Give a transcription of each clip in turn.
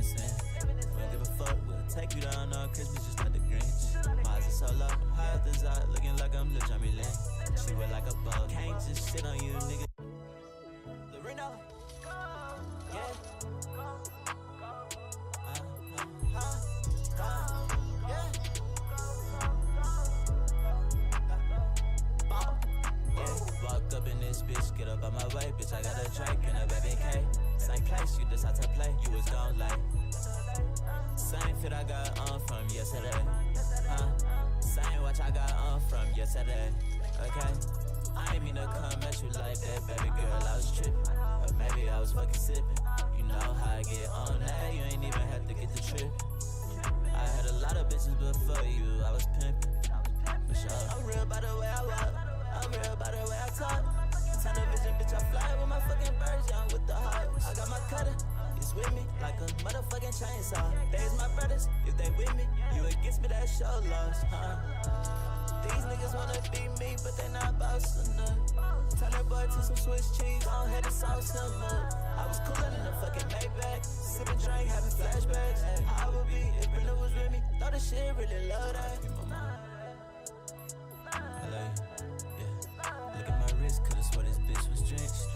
in sin. Don't give a fuck, we'll take you down on Christmas just like the Grinch. My eyes are so low, high up the side, looking like I'm Lil Jamie Lynn. She wet like a boat, can't just shit on you, nigga. Lorena, yeah. Walked up in this bitch, get up on my way, bitch. I got a Drake and a baby K. Same place, you decide to play, you was gone late. Same fit I got on from yesterday. Same watch I got on from yesterday. Okay, I ain't mean to come at you like that, baby girl. I was tripping, or maybe I was fucking sipping. You know how I get on that, you ain't even have to get the trip. I had a lot of bitches before you, I was pimping. For sure, I'm real by the way I walk, I'm real by the way I talk. Television, bitch, I fly with my fucking birds, young with the hawks. I got my cutter, it's with me, like a motherfucking chainsaw. They's my brothers, if they with me, you against me, that show lost, huh? These niggas wanna be me, but they not boss enough. Turn that boy to some Swiss cheese, I don't have to sauce him up. I was coolin' in the fucking Maybach, sippin' drink, having flashbacks. How I would be if Brenda was with me, thought this shit really love that. Hello, yeah. Look at my wrist, could've swore this bitch was drenched.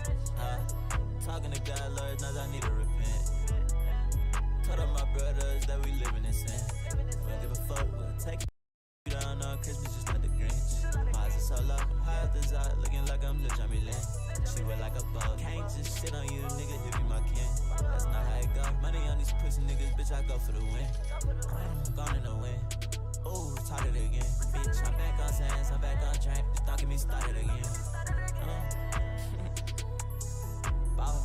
Talking to God, Lord knows I need to repent. Told all my brothers that we living in sin. Don't give a fuck, we'll take you down on Christmas just like the Grinch. My eyes are so low, high up the side, looking like I'm Lil Jamie Lynn. She wet like a boat, can't just shit on you, nigga, if you my kin. That's not how it go. Money on these pussy niggas, bitch, I go for the win. Gone in the wind. Ooh, started again. Bitch, I'm back on sands, I'm back on track. Just don't get me started again. Ball.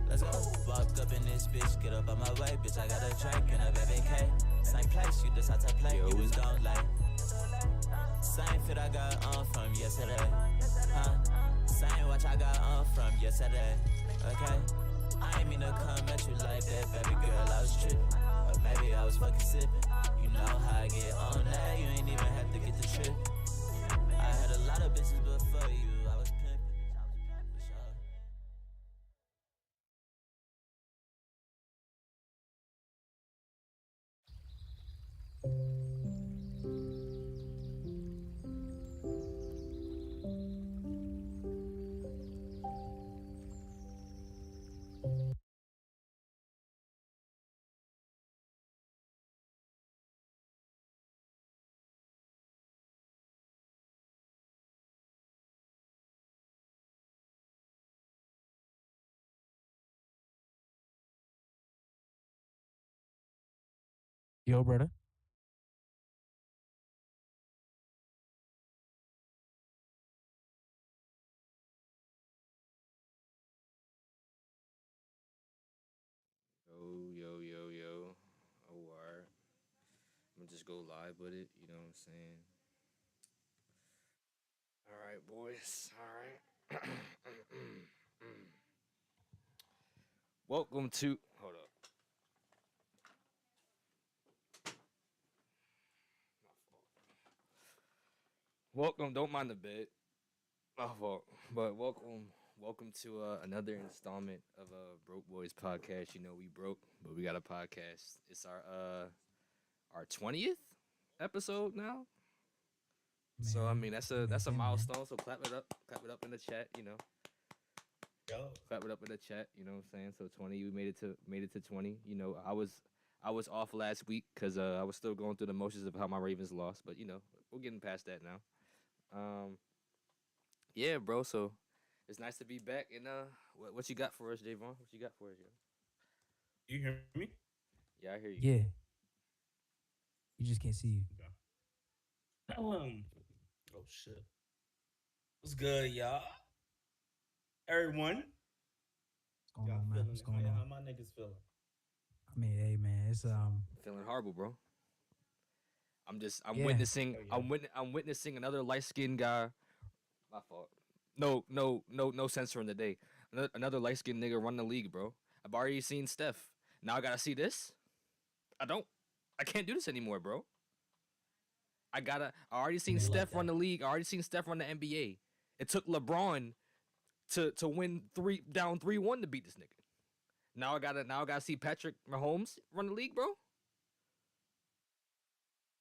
Let's go. Walked up in this bitch, get up on my way, bitch. I got a Drake and a baby K. Same place, you decide to play, you was gone late. Same fit I got on from yesterday. Same watch I got on from yesterday. Okay, I ain't mean to come at you like that, baby girl. I was tripping, or maybe I was fucking sipping. You know how I get on that, you ain't even have to get the trip. I had a lot of bitches before you, I was pimping. For sure. Yo, brother. Yo. Oh, alright. I'm gonna just go live with it, you know what I'm saying? Alright, boys. Alright. Welcome to. Hold up. My fault. Welcome. Don't mind the bed. My fault. But welcome to another installment of Broke Boys podcast. You know we broke, but we got a podcast. It's our 20th episode now. So I mean that's a milestone. So clap it up in the chat. You know, clap it up in the chat. You know what I'm saying? So 20, we made it to 20. You know, I was off last week because I was still going through the motions of how my Ravens lost, but you know we're getting past that now. Yeah, bro. So it's nice to be back. And what you got for us, Javon? What you got for us, yo? You hear me? Yeah, I hear you. Yeah. You just can't see you. Okay. Oh shit. What's good, y'all? Everyone. What's going on, man? What's going How on? my niggas feeling? I mean, hey, man, it's Feeling horrible, bro. I'm Yeah. witnessing Oh, yeah. I'm witnessing another light skinned guy. My fault. No censoring today. Another light skinned nigga run the league, bro. I've already seen Steph. Now I gotta see this. I can't do this anymore, bro. I already seen Like Steph that. run the league. I already seen Steph run the NBA. It took LeBron to win down 3-1 to beat this nigga. Now I gotta see Patrick Mahomes run the league, bro.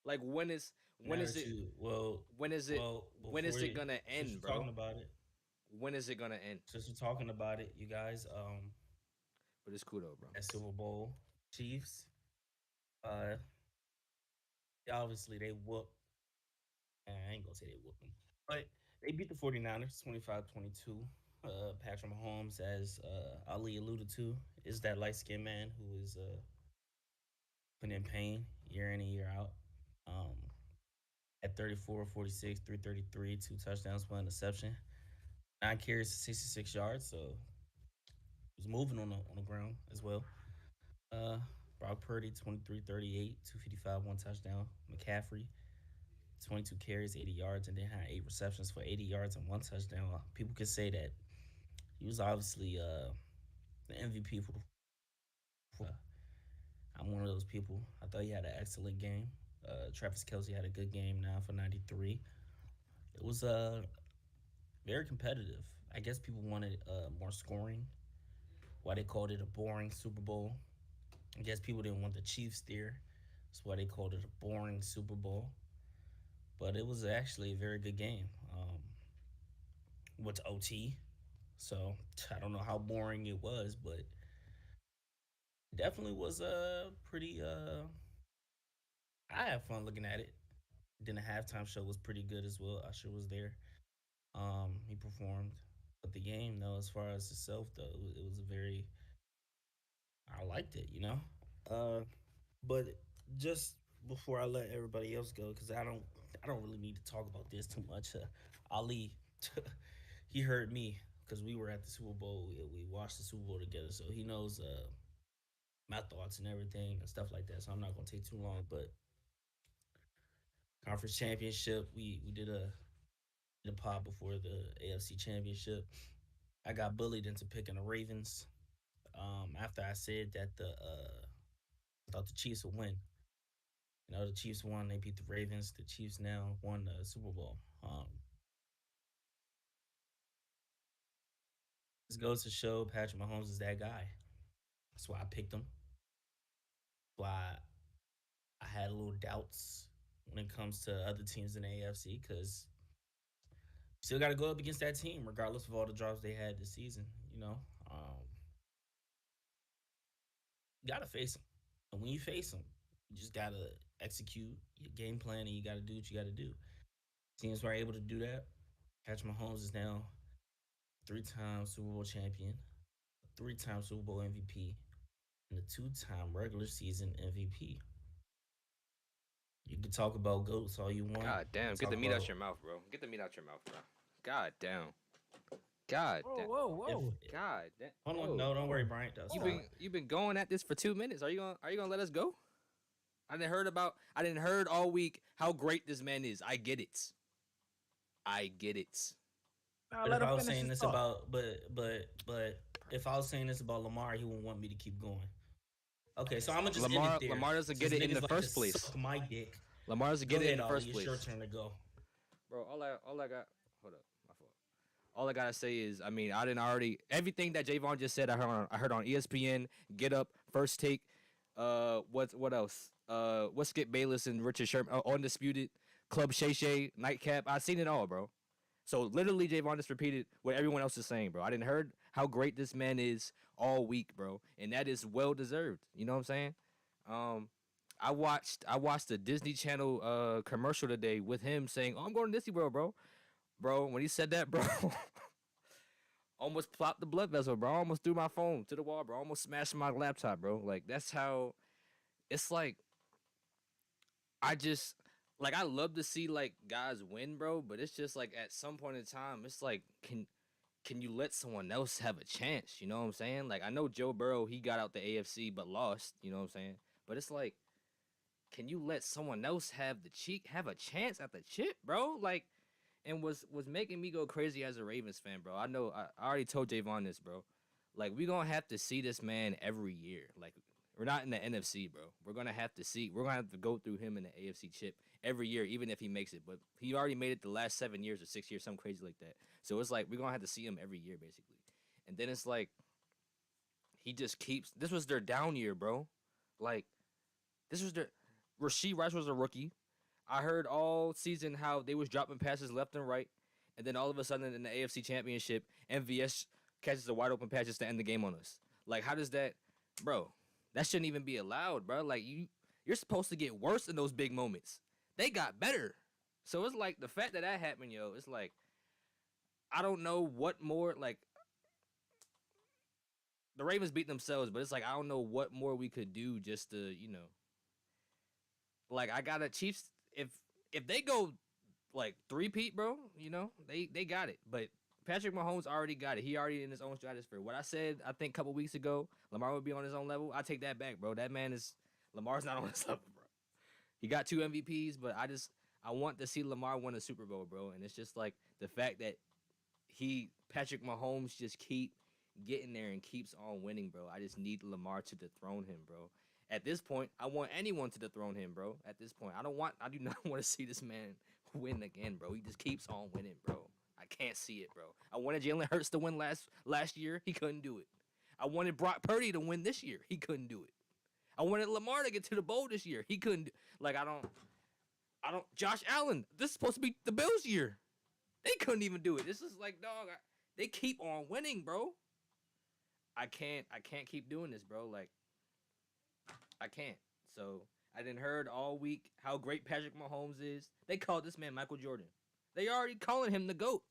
Like when Now is that it you when is it when is before it you gonna since end, you're talking bro? about it, When is it gonna end? you guys, But it's cool though, bro. at Super Bowl, Chiefs, uh, obviously they whoop. I ain't gonna say they whooped them, but they beat the 49ers 25-22. Patrick Mahomes, as Ali alluded to, is that light skinned man who is putting in pain year in and year out. Um, at 34, 46, 333, two touchdowns, one interception, 9 carries, 66 yards. So he was moving on the ground as well. Uh, Brock Purdy, 23, 38, 255, one touchdown. McCaffrey, 22 carries, 80 yards, and then had 8 receptions for 80 yards and one touchdown. People could say that he was obviously the MVP for I'm one of those people. I thought he had an excellent game. Travis Kelsey had a good game now for 93. It was very competitive. I guess people wanted more scoring. Why they called it a boring Super Bowl. I guess people didn't want the Chiefs there. That's why they called it a boring Super Bowl. But it was actually a very good game. Went to OT, so I don't know how boring it was, but definitely was pretty. I had fun looking at it. Then the halftime show was pretty good as well. Usher was there. He performed. But the game, though, as far as itself, though, it was a very. I liked it, you know. But just before I let everybody else go, because I don't really need to talk about this too much. Ali, he heard me because we were at the Super Bowl. We watched the Super Bowl together, so he knows my thoughts and everything and stuff like that. So I'm not gonna take too long. But conference championship, we did a pod before the AFC championship. I got bullied into picking the Ravens. After I said that I thought the Chiefs would win. You know, the Chiefs won. They beat the Ravens. The Chiefs now won the Super Bowl. This goes to show Patrick Mahomes is that guy. That's why I picked him. That's why I had a little doubts when it comes to other teams in the AFC because still got to go up against that team, regardless of all the drops they had this season. You know, you got to face them. And when you face them, you just got to execute your game plan and you got to do what you got to do. Teams were able to do that. Patrick Mahomes is now 3 time Super Bowl champion, 3 time Super Bowl MVP, and a 2 time regular season MVP. You can talk about GOATs all you want. God damn, get the meat out your mouth, bro. Get the meat out your mouth, bro. God damn. God damn. Whoa. God damn. Hold on, no, don't worry, Bryant. You've been going at this for 2 minutes. Are you gonna let us go? I didn't heard all week how great this man is. I get it. But if I was saying this about, but if I was saying this about Lamar, he wouldn't want me to keep going. Okay, so I'm gonna just end it there. Lamar doesn't get it in the first place. Suck my dick. Lamar doesn't get it in the first It's place. your turn to go. Bro, all I got. Hold up, my fault. All I gotta say is, I mean, I didn't already everything that Javon just said. I heard on ESPN, Get Up, First Take. What else? What's Skip Bayless and Richard Sherman? Undisputed, Club Shay Shay, Nightcap. I seen it all, bro. So literally, Javon just repeated what everyone else is saying, bro. I didn't heard how great this man is all week, bro, and that is well deserved. You know what I'm saying? I watched the Disney Channel commercial today with him saying, "Oh, I'm going to Disney World, bro." Bro, when he said that, bro, almost plopped the blood vessel, bro. I almost threw my phone to the wall, bro. Almost smashed my laptop, bro. Like that's how it's like. I love to see like guys win, bro, but it's just like at some point in time, it's like can you let someone else have a chance? You know what I'm saying? Like I know Joe Burrow, he got out the AFC but lost, you know what I'm saying? But it's like, can you let someone else have a chance at the chip, bro? Like, and was making me go crazy as a Ravens fan, bro. I know I already told Javon this, bro. Like we gonna have to see this man every year. Like we're not in the NFC, bro. We're gonna have to go through him in the AFC chip every year, even if he makes it. But he already made it the last 7 years or 6 years, something crazy like that. So it's like we're gonna have to see him every year, basically. And then it's like he just keeps. This was their down year, bro. Like this was their. Rasheed Rice was a rookie. I heard all season how they was dropping passes left and right, and then all of a sudden in the AFC Championship, MVS catches a wide open pass just to end the game on us. Like, how does that, bro? That shouldn't even be allowed, bro. Like you're supposed to get worse in those big moments. They got better, so it's like the fact that that happened, yo. It's like I don't know what more. Like the Ravens beat themselves, but it's like I don't know what more we could do just to like I got a Chiefs if they go like three-peat, bro, they got it. But Patrick Mahomes already got it. He already in his own stratosphere. What I said, I think a couple weeks ago, Lamar would be on his own level. I take that back, bro. That man is Lamar's not on his level, bro. He got 2 MVPs, but I want to see Lamar win a Super Bowl, bro. And it's just like the fact that Patrick Mahomes just keep getting there and keeps on winning, bro. I just need Lamar to dethrone him, bro. At this point, I want anyone to dethrone him, bro. At this point, I do not want to see this man win again, bro. He just keeps on winning, bro. I can't see it, bro. I wanted Jalen Hurts to win last year. He couldn't do it. I wanted Brock Purdy to win this year. He couldn't do it. I wanted Lamar to get to the bowl this year. He couldn't do, like I don't Josh Allen. This is supposed to be the Bills year. They couldn't even do it. This is like, dog, they keep on winning, bro. I can't keep doing this, bro. Like I can't. So I didn't heard all week how great Patrick Mahomes is. They called this man Michael Jordan. They already calling him the GOAT.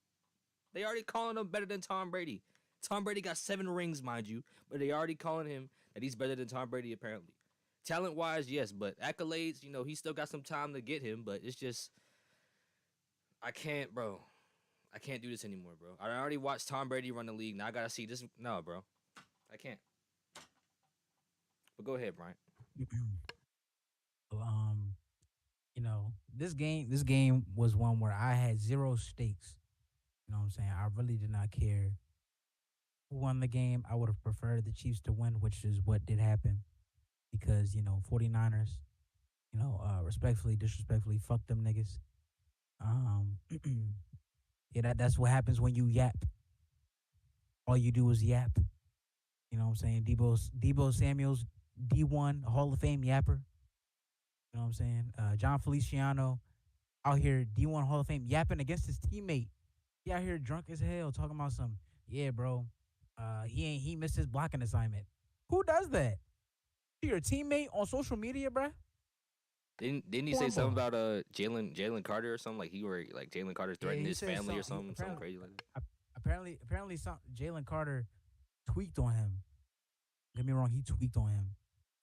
They already calling him better than Tom Brady. Tom Brady got 7 rings, mind you, but they already calling him that he's better than Tom Brady apparently. Talent-wise, yes, but accolades, he still got some time to get him, but it's just I can't, bro. I can't do this anymore, bro. I already watched Tom Brady run the league. Now I got to see this. No, bro. I can't. But go ahead, Bryant. So, this game was one where I had zero stakes. You know what I'm saying? I really did not care who won the game. I would have preferred the Chiefs to win, which is what did happen because, 49ers, respectfully, disrespectfully, fuck them niggas. Um, yeah, that's what happens when you yap. All you do is yap. You know what I'm saying? Debo Samuel's D1 Hall of Fame yapper. You know what I'm saying? John Feliciano out here D1 Hall of Fame yapping against his teammate. He out here drunk as hell talking about some, yeah, bro. He missed his blocking assignment. Who does that? Your teammate on social media, bruh? Didn't he say something about Jalen Carter or something? Like Jalen Carter threatened his family or something crazy like that? Apparently some Jalen Carter tweaked on him. Don't get me wrong, he tweaked on him.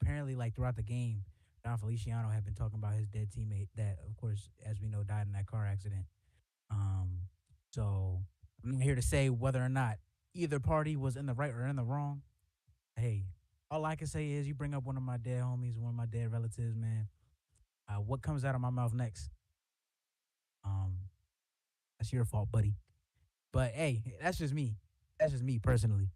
Apparently, like throughout the game, Don Feliciano had been talking about his dead teammate that, of course, as we know, died in that car accident. So I'm not here to say whether or not either party was in the right or in the wrong. Hey, all I can say is you bring up one of my dead homies, one of my dead relatives, man. What comes out of my mouth next? That's your fault, buddy. But hey, that's just me. That's just me personally.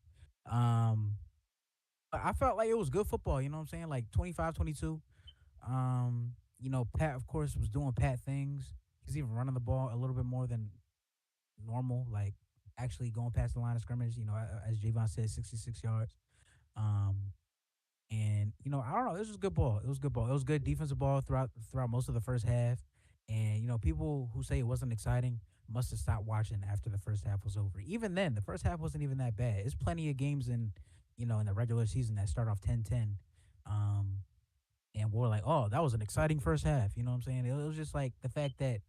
But I felt like it was good football, you know what I'm saying? Like 25-22. Pat, of course, was doing Pat things. He's even running the ball a little bit more than normal, like actually going past the line of scrimmage, as Javon said, 66 yards. And I don't know, this was good ball. It was good ball. It was good defensive ball throughout most of the first half. And people who say it wasn't exciting must have stopped watching after the first half was over. Even then, the first half wasn't even that bad. There's plenty of games in the regular season that start off 10-10. And we're like, oh, that was an exciting first half. You know what I'm saying? It was just like the fact that,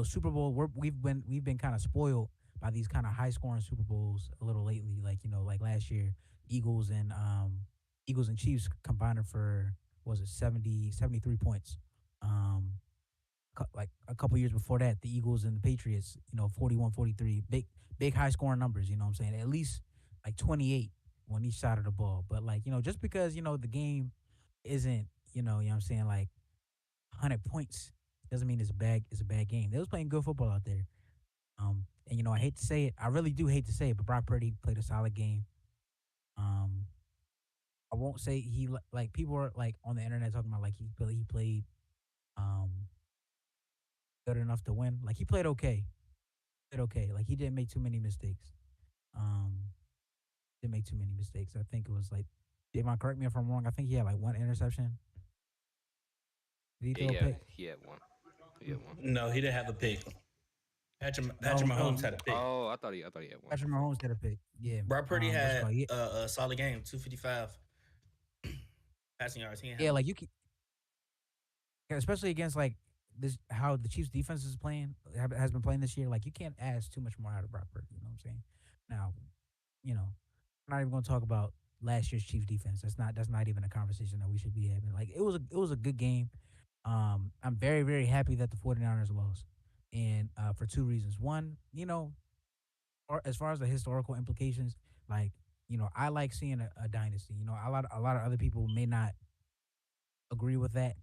Super Bowl, we've been kind of spoiled by these kind of high scoring Super Bowls a little lately. Like, like last year, Eagles and Chiefs combined for, was it 73 points. Like a couple years before that, the Eagles and the Patriots, 41-43, big high scoring numbers, you know what I'm saying? At least like 28 on each side of the ball. But like, just because, the game isn't, you know what I'm saying, like 100 points doesn't mean it's a bad game. They was playing good football out there. And I hate to say it, I really do hate to say it, but Brock Purdy played a solid game. I won't say he, like people are like on the internet talking about like he played good enough to win. Like he played okay. Like he didn't make too many mistakes. didn't make too many mistakes. I think it was like, Javon, correct me if I'm wrong. I think he had like one interception. Did he Yeah, throw a yeah, pick? he had one. He had one. No, he didn't have a pick. Patrick No, no. Mahomes had a pick. Oh, I thought he had one. Patrick Mahomes did a pick. Yeah. Brock Purdy What's it had called? Yeah, a solid game, 255 passing yards. He didn't have yeah. no. Like especially against like this, how the Chiefs defense is playing, has been playing this year. Like you can't ask too much more out of Brock Purdy. You know what I'm saying? Now, you know, we're not even going to talk about last year's Chiefs defense. That's not even a conversation that we should be having. Like it was a good game. I'm very very happy that the 49ers lost, and for two reasons. One, or as far as the historical implications, like I like seeing a dynasty. A lot of other people may not agree with that,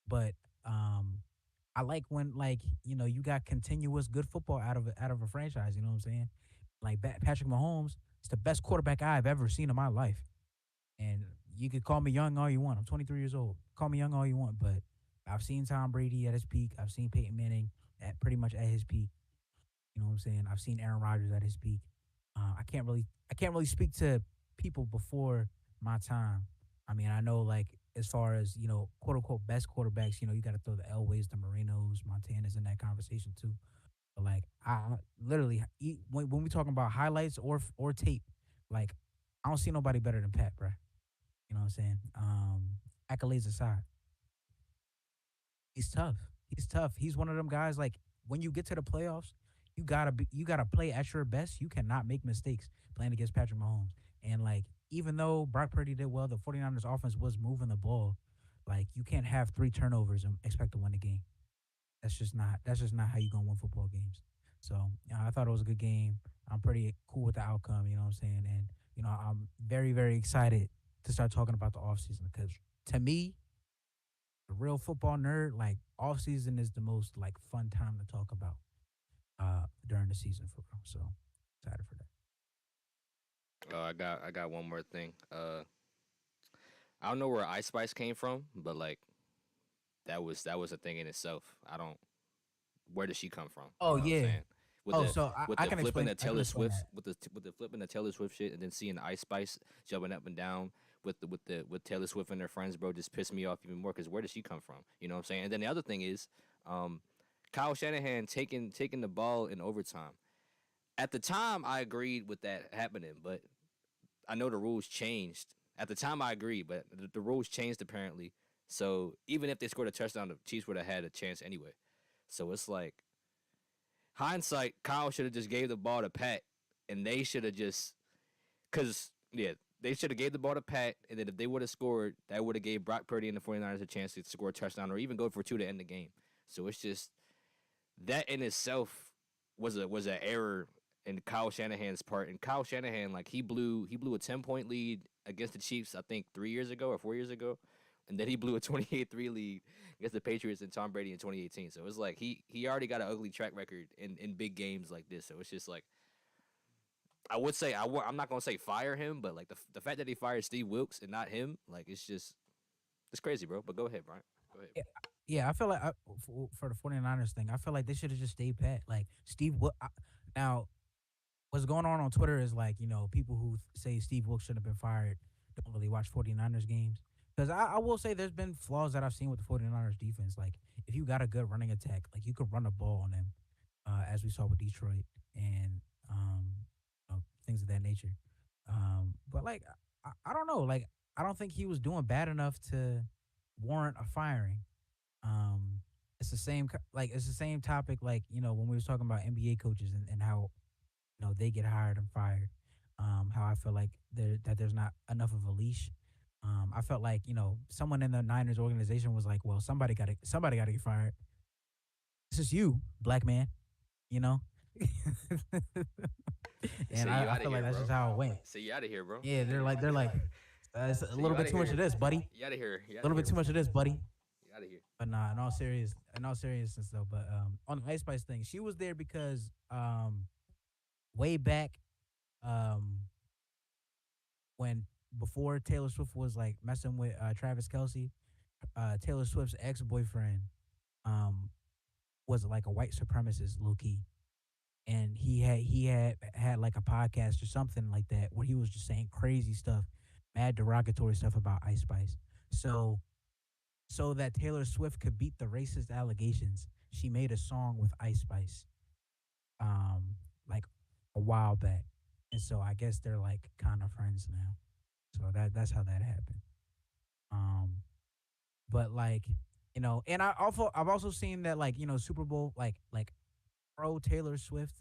but um, I like when like you got continuous good football out of a franchise. You know what I'm saying? Like Patrick Mahomes is the best quarterback I've ever seen in my life, and you could call me young all you want. I'm 23 years old. Call me young all you want, but I've seen Tom Brady at his peak. I've seen Peyton Manning at pretty much at his peak. You know what I'm saying? I've seen Aaron Rodgers at his peak. I can't really speak to people before my time. I mean, I know like as far as quote unquote best quarterbacks, you got to throw the Elways, the Marinos, Montanas in that conversation too. But like I literally when we talking about highlights or tape, like I don't see nobody better than Pat, bro. You know what I'm saying? Accolades aside, he's tough. He's tough. He's one of them guys. Like when you get to the playoffs, you gotta play at your best. You cannot make mistakes playing against Patrick Mahomes. And like even though Brock Purdy did well, the 49ers offense was moving the ball. Like you can't have three turnovers and expect to win the game. That's just not how you gonna win football games. So I thought it was a good game. I'm pretty cool with the outcome. You know what I'm saying? And I'm very very excited to start talking about the offseason because to me, the real football nerd, like offseason is the most like fun time to talk about during the season for real. So excited for that. I got one more thing. I don't know where Ice Spice came from, but like that was a thing in itself. I don't. Where does she come from? Oh You know what I'm yeah. saying? With Oh, the so with I the can flipping explain. the I can Taylor explain Swift that. with the flipping the Taylor Swift shit, and then seeing Ice Spice jumping up and down with Taylor Swift and her friends, bro, just pissed me off even more. Because where does she come from? You know what I'm saying? And then the other thing is, um, Kyle Shanahan taking the ball in overtime. At the time, I agreed with that happening, but I know the rules changed. At the time, I agreed, but the rules changed apparently. So even if they scored a touchdown, the Chiefs would have had a chance anyway. So it's like hindsight, Kyle should have just gave the ball to Pat, and they should have just because yeah, they should have gave the ball to Pat, and then if they would have scored, that would have gave Brock Purdy and the 49ers a chance to score a touchdown or even go for two to end the game. So it's just that in itself was an error in Kyle Shanahan's part. And Kyle Shanahan, like he blew a 10-point lead against the Chiefs, I think 3 years ago or 4 years ago, and then he blew a 28-3 lead against the Patriots and Tom Brady in 2018. So it's like he already got an ugly track record in big games like this. So it's just like I would say I'm not gonna say fire him, but like the fact that he fired Steve Wilkes and not him, like it's crazy, bro. But go ahead, Brian. Go ahead. Yeah, yeah. I feel like for the 49ers thing, I feel like they should have just stayed pat. Like Steve, now what's going on Twitter is like, people who say Steve Wilkes should have been fired don't really watch 49ers games. Because I will say there's been flaws that I've seen with the 49ers defense. Like, if you got a good running attack, like, you could run the ball on them, as we saw with Detroit and things of that nature. But, like, I don't know. Like, I don't think he was doing bad enough to warrant a firing. Um, it's the same topic, like, when we was talking about NBA coaches and how they get hired and fired. How I feel like there's not enough of a leash. I felt like someone in the Niners organization was like, well, somebody got to get fired. This is you, black man. You know, and Say you I out of feel like here, that's bro. just how it went. Say you out of here, bro. Yeah, they're like it's a Say little you bit out of too much here. of this, buddy. You out of here. You A out of little here. bit too much of this, buddy. You out of here. But nah, in all seriousness though. But on the Ice Spice thing, she was there because way back um when before Taylor Swift was like messing with Travis Kelsey, Taylor Swift's ex boyfriend um was like a white supremacist, low key. and he had like a podcast or something like that where he was just saying crazy stuff, mad derogatory stuff about Ice Spice. So so that Taylor Swift could beat the racist allegations, she made a song with Ice Spice, like a while back, and so I guess they're like kind of friends now. So that's how that happened. Um, but like and I've also seen that like Super Bowl like pro Taylor Swift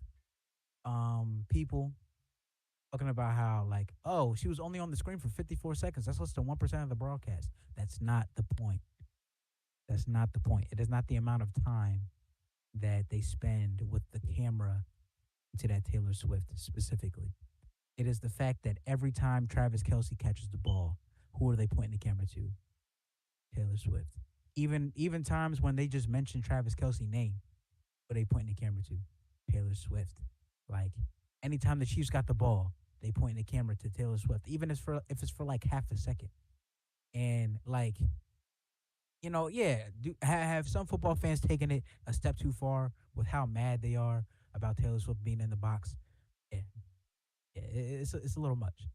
people talking about how like, oh, she was only on the screen for 54 seconds. That's less than 1% of the broadcast. That's not the point. That's not the point. It is not the amount of time that they spend with the camera to that Taylor Swift specifically. It is the fact that every time Travis Kelsey catches the ball, who are they pointing the camera to? Taylor Swift. Even times when they just mention Travis Kelsey name, who are they pointing the camera to? Taylor Swift. Like anytime the Chiefs got the ball, they point the camera to Taylor Swift, even if it's for like half a second. And like yeah, have some football fans taken it a step too far with how mad they are about Taylor Swift being in the box? Yeah, yeah, it's a little much.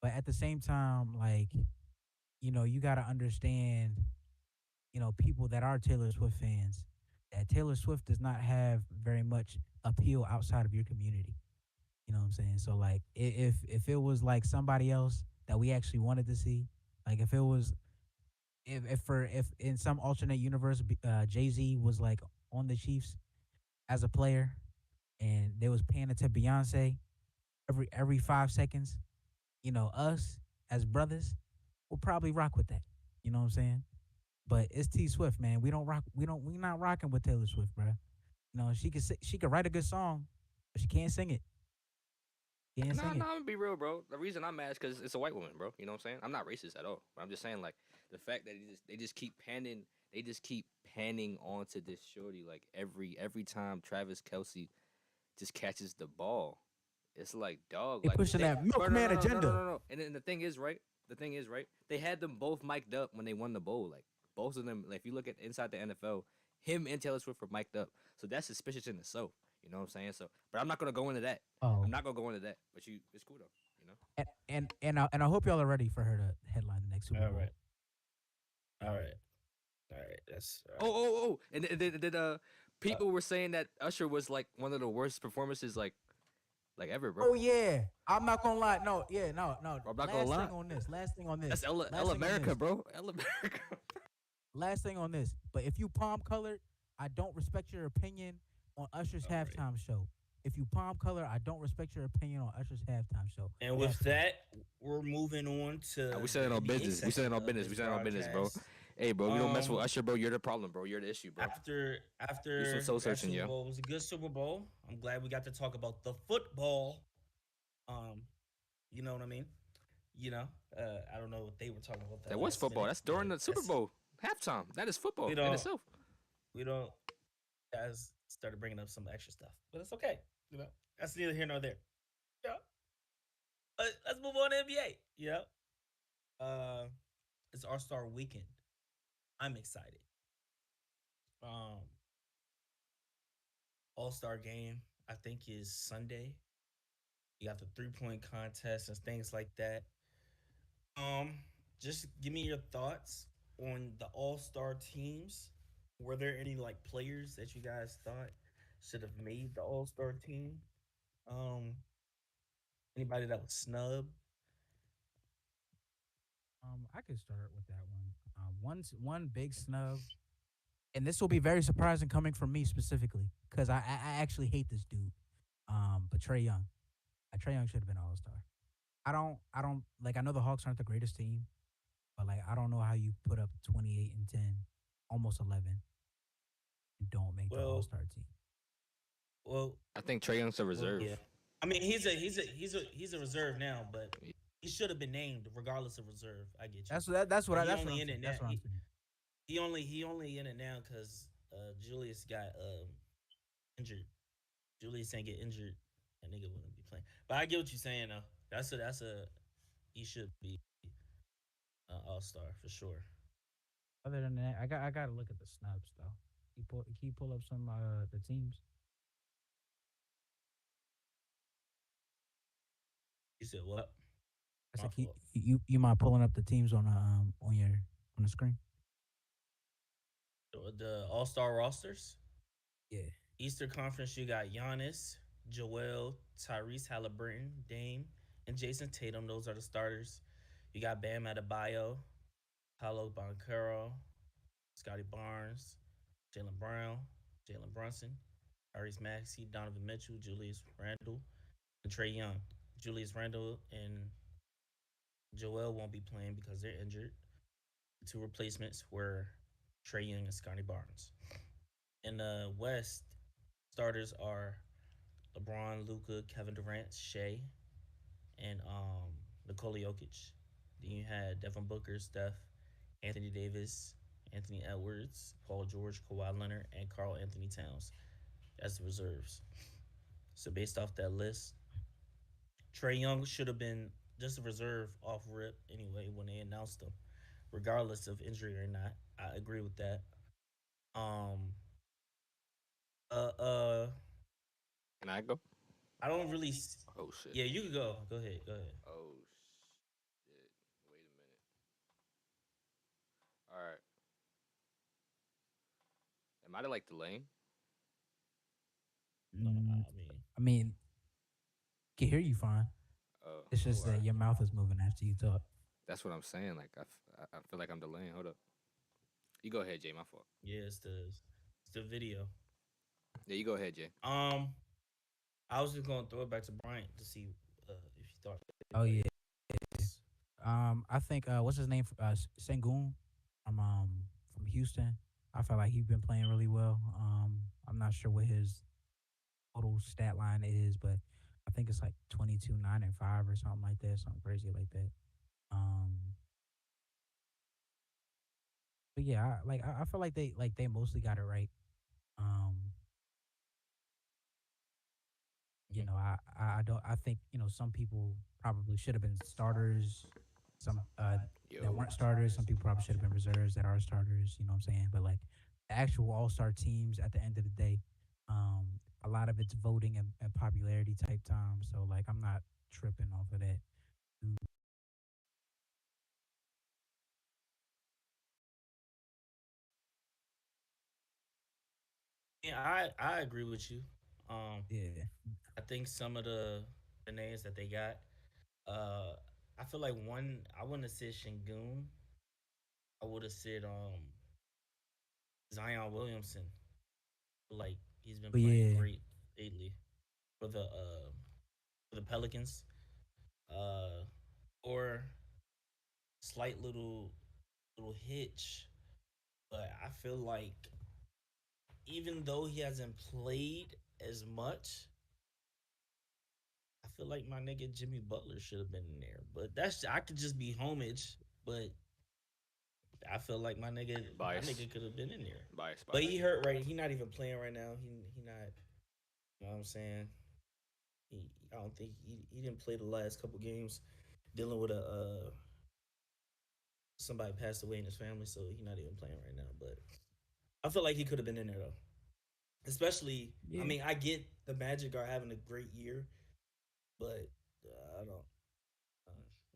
But at the same time, like you got to understand, people that are Taylor Swift fans, that Taylor Swift does not have very much appeal outside of your community. You know what I'm saying? So like, if it was like somebody else that we actually wanted to see, like if it was if in some alternate universe, Jay Z was like on the Chiefs as a player, and they was paying it to Beyonce every 5 seconds, us as brothers will probably rock with that. You know what I'm saying? But it's T Swift, man. We don't rock. We not rocking with Taylor Swift, bro. She could write a good song, but she can't sing it. Can't Nah, sing nah, it. I'm gonna be real, bro. The reason I'm mad is because it's a white woman, bro. You know what I'm saying? I'm not racist at all. But I'm just saying, like, the fact that they just keep panning, they just keep panning onto this shorty, like every time Travis Kelsey just catches the ball. It's like, dog, They like pushing they, that bro, no, milkman no, no, no, no, agenda. no, no. And then the thing is, right? The thing is, right? They had them both mic'd up when they won the bowl. Like both of them. Like if you look at inside the NFL, him and Taylor Swift were mic'd up. So that's suspicious in itself. You know what I'm saying? So, but I'm not gonna go into that. I'm Oh, not gonna go into that. But it's cool though. You know. and I hope y'all are ready for her to headline the next Super All Bowl. right, all right, all right. That's all Oh, right. oh, oh, and then people were saying that Usher was like one of the worst performances like ever, bro. Oh yeah, I'm not gonna lie. No, yeah, no, no. I'm not gonna lie. Last thing on That's this. Ella Last thing on America, this. bro. Ella America. Last thing on this. But if you palm colored, I don't respect your opinion on Usher's All right. halftime show. If you palm color, I don't respect your opinion on Usher's halftime show. And Have with fun. that, we're moving on Nah, to we the selling on NBA business. We selling section on of business. this We selling on business, bro. broadcast. Hey, bro, we don't mess with Um, Usher, bro. You're the problem, bro. You're the issue, bro. Do some after soul that searching, Super yo. Bowl, it was a good Super Bowl. I'm glad we got to talk about the football. Um, you know what I mean? You know, I don't know what they were talking about that That was last football. minute, That's during but the Super Bowl halftime. That is we football in don't itself. we don't guys started bringing up some extra stuff, but it's okay. You know, that's neither here nor there. Yeah, but let's move on to NBA. Yeah, uh, it's All Star Weekend. I'm excited. Um, All Star Game I think is Sunday. You got the 3-point contest and things like that. Um, just give me your thoughts on the All Star teams. Were there any like players that you guys thought should have made the All Star team? Um, anybody that was snubbed? I could start with that one. One big snub, and this will be very surprising coming from me specifically, because I actually hate this dude. But Trey Young. Trey Young should have been All Star. I don't like. I know the Hawks aren't the greatest team, but like I don't know how you put up 28 and 10, almost 11, and don't make the All Well, Star team. well, I think Trey Young's a well, yeah. reserve. I mean, he's a reserve now, but he should have been named regardless of reserve. I get you, but That's what I'm saying. That's what I'm saying. he only in it now because Julius got injured. Julius ain't get injured, that nigga wouldn't be playing. But I get what you're saying though. That's a he should be all star for sure. Other than that, I got to look at the snubs though. Can you pull up some the teams? You said what? I My said, fault. you mind pulling up the teams on the screen? The All Star rosters. Yeah. Eastern Conference, you got Giannis, Joel, Tyrese Halliburton, Dame, and Jason Tatum. Those are the starters. You got Bam Adebayo, Paolo Banchero, Scotty Barnes, Jalen Brown, Jalen Brunson, Tyrese Maxey, Donovan Mitchell, Julius Randle, and Trey Young. Julius Randle and Joel won't be playing because they're injured. The two replacements were Trey Young and Scotty Barnes. In the West, starters are LeBron, Luca, Kevin Durant, Shea, and Nikola Jokic. Then you had Devin Booker, Steph, Anthony Davis, Anthony Edwards, Paul George, Kawhi Leonard, and Carl Anthony Towns as the reserves. So based off that list, Trey Young should have been just a reserve off rip anyway when they announced him, regardless of injury or not. I agree with that. Um, uh, uh, Can I go? I don't really. Oh shit. Yeah, you could go. Go ahead. Go ahead. Oh shit. Wait a minute. All right. Am I like the lane? No, Mm, I mean, I mean, can hear you fine. Oh, It's oh, just all that right. your mouth is moving after you talk. That's what I'm saying. Like I feel like I'm delaying. Hold up. You go ahead, Jay. My fault. yeah, it's the video. Yeah, you go ahead, Jay. Um, I was just gonna throw it back to Bryant to see if you thought Oh anybody yeah. else. I think what's his name? Sengun from Houston. I feel like he's been playing really well. I'm not sure what his total stat line is, but I think it's like 22, 9 and 5 or something like that, something crazy like that. Um, but yeah, I feel like they mostly got it right. Um, Mhm. I don't I think some people probably should have been starters, some that Yo. weren't starters. Some people probably should have been reserves that are starters. You know what I'm saying? But like the actual all star teams at the end of the day, a lot of it's voting and popularity type time. So like I'm not tripping off of that. Yeah, I agree with you. Um, Yeah, I think some of the names that they got, uh, I feel like one I wouldn't have said Shingun. I would have said Zion Williamson. Like he's been but playing yeah, great lately for the Pelicans. Uh, or slight little hitch, but I feel like even though he hasn't played as much, I feel like my nigga Jimmy Butler should have been in there. But that's I could just be homage, but I feel like my Bias. nigga could have been in there. Bias. But Bias. he hurt right. He not even playing right now. He not. You know what I'm saying? He, I don't think he didn't play the last couple games dealing with a somebody passed away in his family, so he not even playing right now. But I feel like he could have been in there though. Especially, I yeah, mean, I get the Magic are having a great year, but I don't,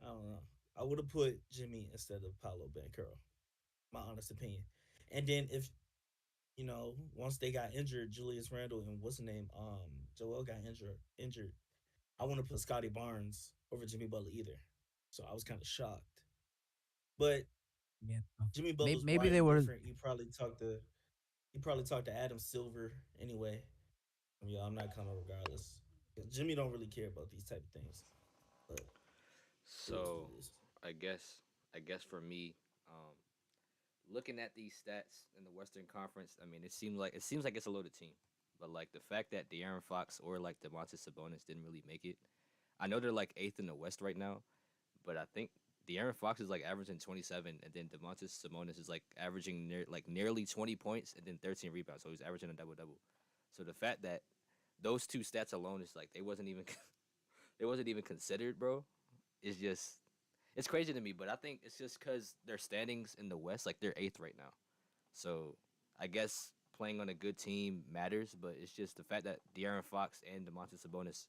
I don't know. I would have put Jimmy instead of Paolo Banchero. My honest opinion. And then if once they got injured, Julius Randle and what's the name, Joel got injured. I want to put Scotty Barnes over Jimmy Butler either. So I was kind of shocked. But yeah. Jimmy Maybe Butler's maybe they wired were. different. He probably talked to Adam Silver anyway. Yeah, I'm not coming regardless. Jimmy don't really care about these type of things. But it is what So it is. I guess I guess for me, um, looking at these stats in the Western Conference, I mean, it seems like it's a loaded team. But like the fact that De'Aaron Fox or like Demontis Sabonis didn't really make it. I know they're like eighth in the West right now, but I think De'Aaron Fox is like averaging 27, and then Demontis Sabonis is like averaging nearly 20 points and then 13 rebounds. So he's averaging a double double. So the fact that those two stats alone is like they wasn't even they wasn't even considered, bro. Is just it's crazy to me. But I think it's just because their standings in the West, like they're eighth right now. So I guess playing on a good team matters, but it's just the fact that De'Aaron Fox and Demontis Sabonis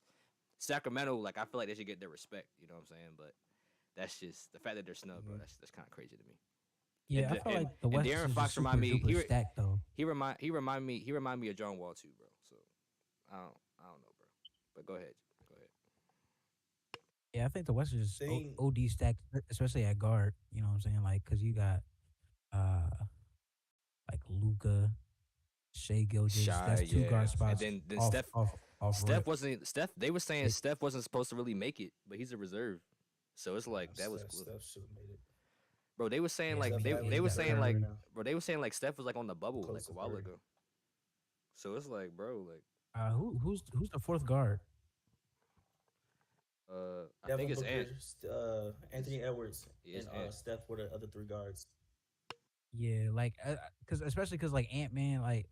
Sacramento, like I feel like they should get their respect. You know what I'm saying? But that's just the fact that they're snubbed, bro. Mhm. That's kind of crazy to me. Yeah, I feel like the And West De'Aaron is just Fox super remind me duper stacked though. he remind me of John Wall too, bro. So I don't know, bro. But go ahead, go ahead. Yeah, I think the West is just Thing, OD stacked, especially at guard. You know what I'm saying? Like, cause you got uh like Luca, Shea Gilgis. Shy, That's two yeah. guard And spots then off off Steph rip. wasn't Steph. They were saying Like, Steph wasn't supposed to really make it, but he's a reserve. So it's like that was cool. Steph should have made it. Bro, they were saying yeah, like Steph they he were averaging got saying 30 like right curry. now, bro, they were saying like Steph was like on the bubble like close a to while 30. ago. So it's like, bro, like Who's the fourth guard? I think Devin it's Booker, Ant. Is Anthony Edwards, is and Ant. Steph were the other three guards. Yeah, like, cause especially cause like Ant Man, like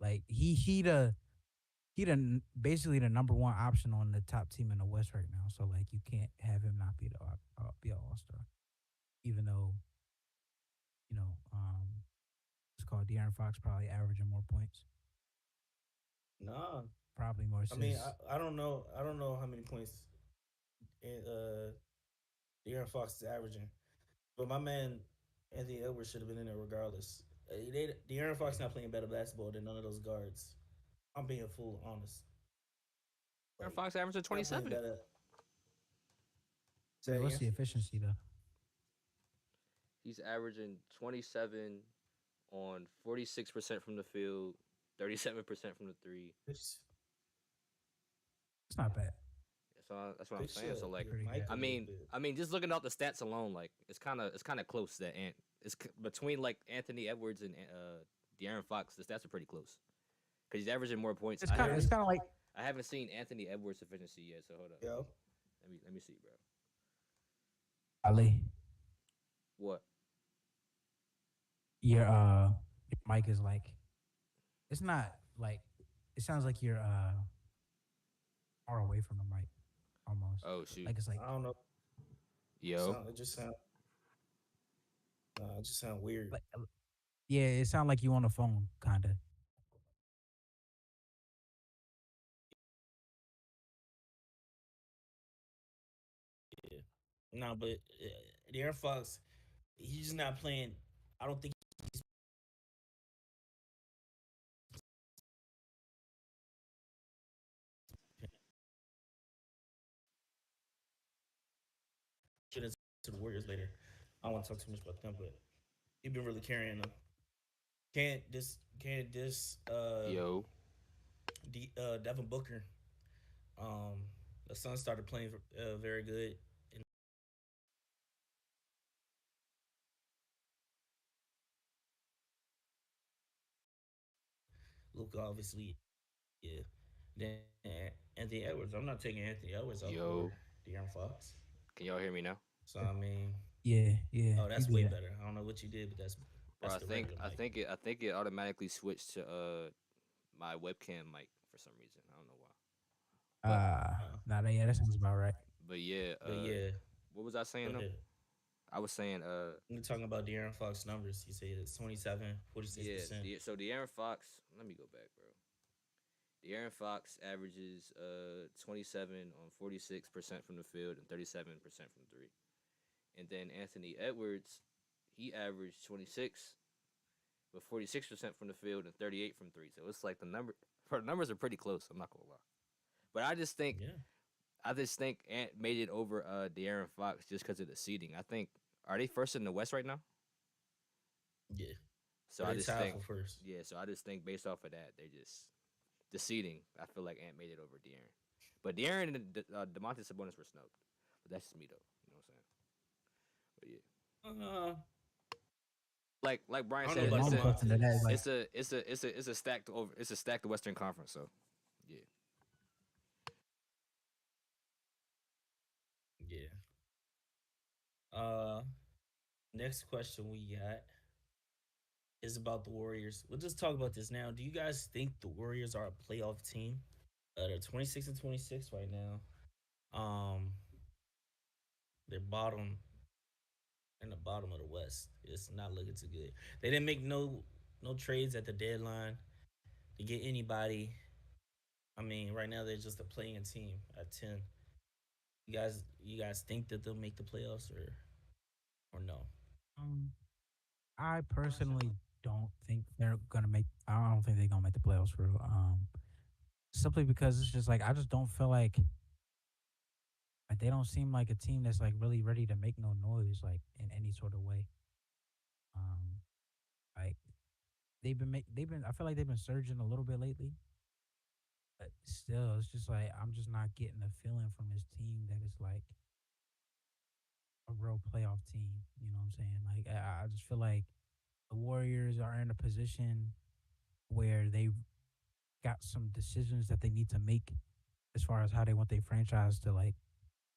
basically the number one option on the top team in the West right now. So like you can't have him not be be an All Star, even though you know it's called De'Aaron Fox probably averaging more points, Nah, probably more I mean, assists. I don't know. I don't know how many points De'Aaron Fox is averaging, but my man Anthony Edwards should have been in there regardless. De'Aaron Fox not playing better basketball than none of those guards. I'm being full honest. Aaron Like, Fox averaging not playing 27. better. I Say mean, that what's again. the efficiency though? He's averaging 27 on 46% from the field, 37% from the three. Fix, It's not bad. That's what I'm fix saying. So like, your Pretty mic good. a I little mean, bit. I mean, just looking at the stats alone, like it's kind of close that between like Anthony Edwards and De'Aaron Fox. The stats are pretty close because he's averaging more points. It's kind of like I haven't seen Anthony Edwards' efficiency yet. So hold up, Yo, let me see, bro. Ali. What? Your mic is like it's not like it sounds like you're far away from the mic almost. Oh shoot, Like it's like I don't know. yo, It just sound weird. like yeah, it sounds like you on the phone kind of. Yeah. No, but De'Aaron Fox, he's just not playing. I don't think get into the Warriors later. I don't want to talk too much about them, but he's been really carrying them. Can't this yo. Devin Booker. Um, the Suns started playing very good, and Luka obviously, yeah. Then Anthony Edwards. I'm not taking Anthony Edwards over Yo, De'Aaron Fox. can y'all hear me now? So I mean, Yeah, yeah, oh, you that's way good. better. I don't know what you did, but Bro, that's the regular mic. I think it automatically switched to my webcam mic for some reason. I don't know why. But Nah, yeah, that sounds about right. but yeah, But yeah, what was I go saying though? ahead. I was saying We're talking about De'Aaron Fox numbers. You say it's 27, 46 yeah, percent. so De'Aaron Fox, let me go back, bro. De'Aaron Fox averages 27 on 46% from the field and 37% from three. And then Anthony Edwards, he averaged 26 with 46% from the field and 38 from three. So it's like the numbers are pretty close, I'm not gonna lie. But Yeah, I just think Ant made it over De'Aaron Fox just because of the seeding. I think are they first in the West right now? yeah. So But I they just tied think for first. yeah. So I just think based off of that, they just the seeding. I feel like Ant made it over De'Aaron, but De'Aaron and Demontis Sabonis were snubbed. But that's just me though. You know what I'm saying? But yeah, Uh, like I Brian don't said, know Yeah, about my only question to that is Demontis. like, it's a stacked over. It's a stacked Western Conference. So yeah. Yeah. Uh, Next question we got is about the Warriors. We'll just talk about this now. Do you guys think the Warriors are a playoff team? They're 26 and 26 right now. They're bottom in the bottom of the West. It's not looking too good. They didn't make no trades at the deadline to get anybody. I mean, right now they're just a playing team at 10. You guys think that they'll make the playoffs or no? Um, I personally don't think they're gonna make. I don't think they're gonna make the playoffs for real. Simply because it's just like I just don't feel like they don't seem like a team that's like really ready to make no noise like in any sort of way. Um, like they've been I feel like they've been surging a little bit lately, but still it's just like I'm just not getting a feeling from this team that it's like a real playoff team. You know what I'm saying? Like I just feel like the Warriors are in a position where they got some decisions that they need to make as far as how they want their franchise to like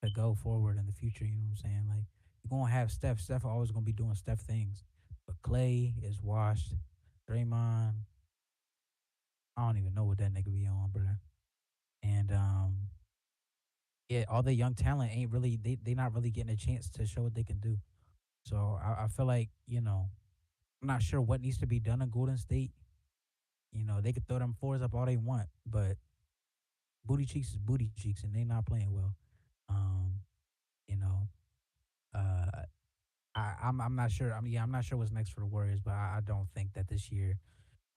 to go forward in the future. You know what I'm saying? Like you're gonna have Steph. Steph always gonna be doing Steph things, but Clay is washed. Draymond, I don't even know what that nigga be on, bro. And yeah, all the young talent ain't really they not really getting a chance to show what they can do. So I feel like I'm not sure what needs to be done in Golden State. They could throw them fours up all they want, but booty cheeks is booty cheeks, and they not playing well. Um, you know, uh, I'm not sure. I'm not sure what's next for the Warriors, but I don't think that this year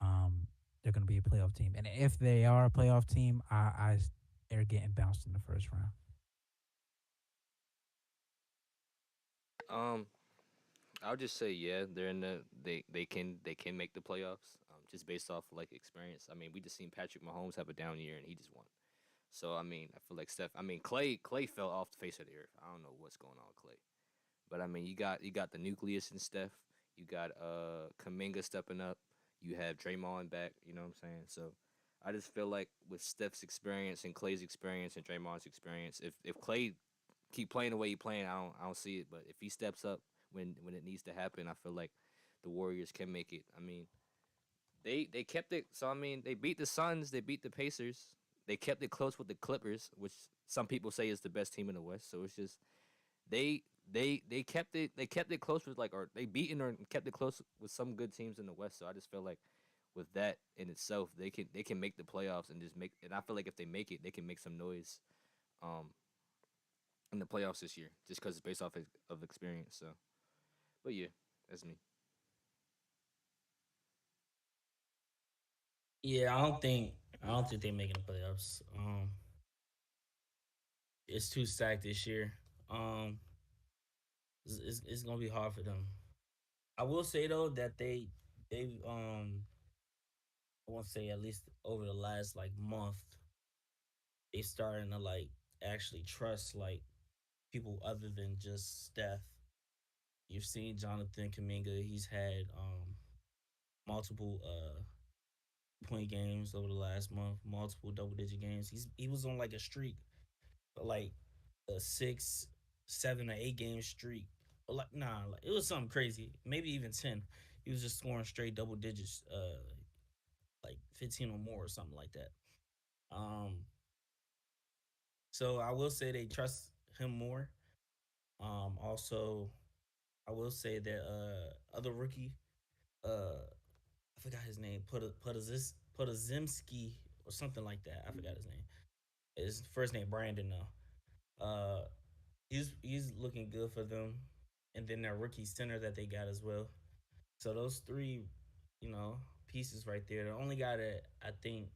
they're going to be a playoff team. And if they are a playoff team, they're getting bounced in the first round. Um, I would just say yeah, they're in they can make the playoffs. Just based off like experience. I mean, we just seen Patrick Mahomes have a down year and he just won. So I mean, I feel like Steph. I mean, Clay fell off the face of the earth. I don't know what's going on with Clay, but I mean, you got the nucleus in Steph. You got Kaminga stepping up. You have Draymond back. You know what I'm saying? So I just feel like with Steph's experience and Clay's experience and Draymond's experience, if Clay keep playing the way he playing, I don't see it. But if he steps up when it needs to happen, I feel like the Warriors can make it. I mean, they kept it. So I mean, they beat the Suns, they beat the Pacers, they kept it close with the Clippers, which some people say is the best team in the West. So it's just they they kept it close with like or they beaten or kept it close with some good teams in the West. So I just feel like with that in itself, they can make the playoffs and just make. And I feel like if they make it, they can make some noise um in the playoffs this year, just because it's based off of experience. So, but yeah, that's me. Yeah, I don't think they're making the playoffs. It's too stacked this year. Um, it's gonna be hard for them. I will say though that they I want to say at least over the last like month they starting to like actually trust like people other than just Steph. You've seen Jonathan Kaminga. He's had multiple point games over the last month, multiple double digit games. He was on like a streak, like a 6, 7, or 8 game streak. Like nah, like, it was something crazy. Maybe even 10. He was just scoring straight double digits, like 15 or more or something like that. Um, so I will say they trust him more. Also, I will say that other rookie, I forgot his name, Putazimski or something like that. I forgot his name. His first name Brandon though. He's looking good for them, and then their rookie center that they got as well. So those three, you know, pieces right there. The only guy that I think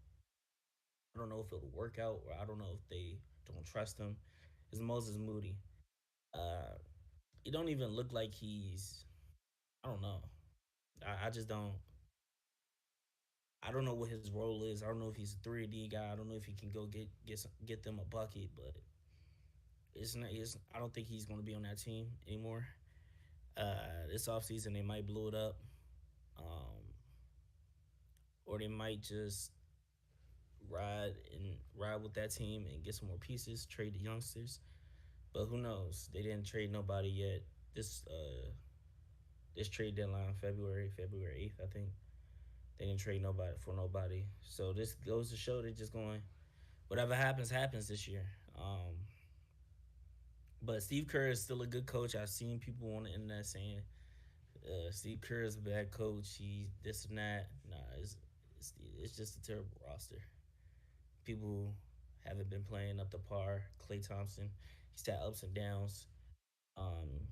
I don't know if it'll work out or I don't know if they don't trust him is Moses Moody. Uh, he don't even look like he's. I don't know. I just don't. I don't know what his role is. I don't know if he's a 3D guy. I don't know if he can go get them a bucket, but it's not. I don't think he's going to be on that team anymore. This offseason they might blow it up, um, or they might just ride with that team and get some more pieces, trade the youngsters. But who knows? They didn't trade nobody yet. This trade deadline February 8th, I think. They didn't trade nobody for nobody. So this goes to show they're just going whatever happens this year. But Steve Kerr is still a good coach. I've seen people on the internet saying Steve Kerr is a bad coach. He this and that. Nah, it's just a terrible roster. People haven't been playing up to par. Klay Thompson, He's had ups and downs. Um,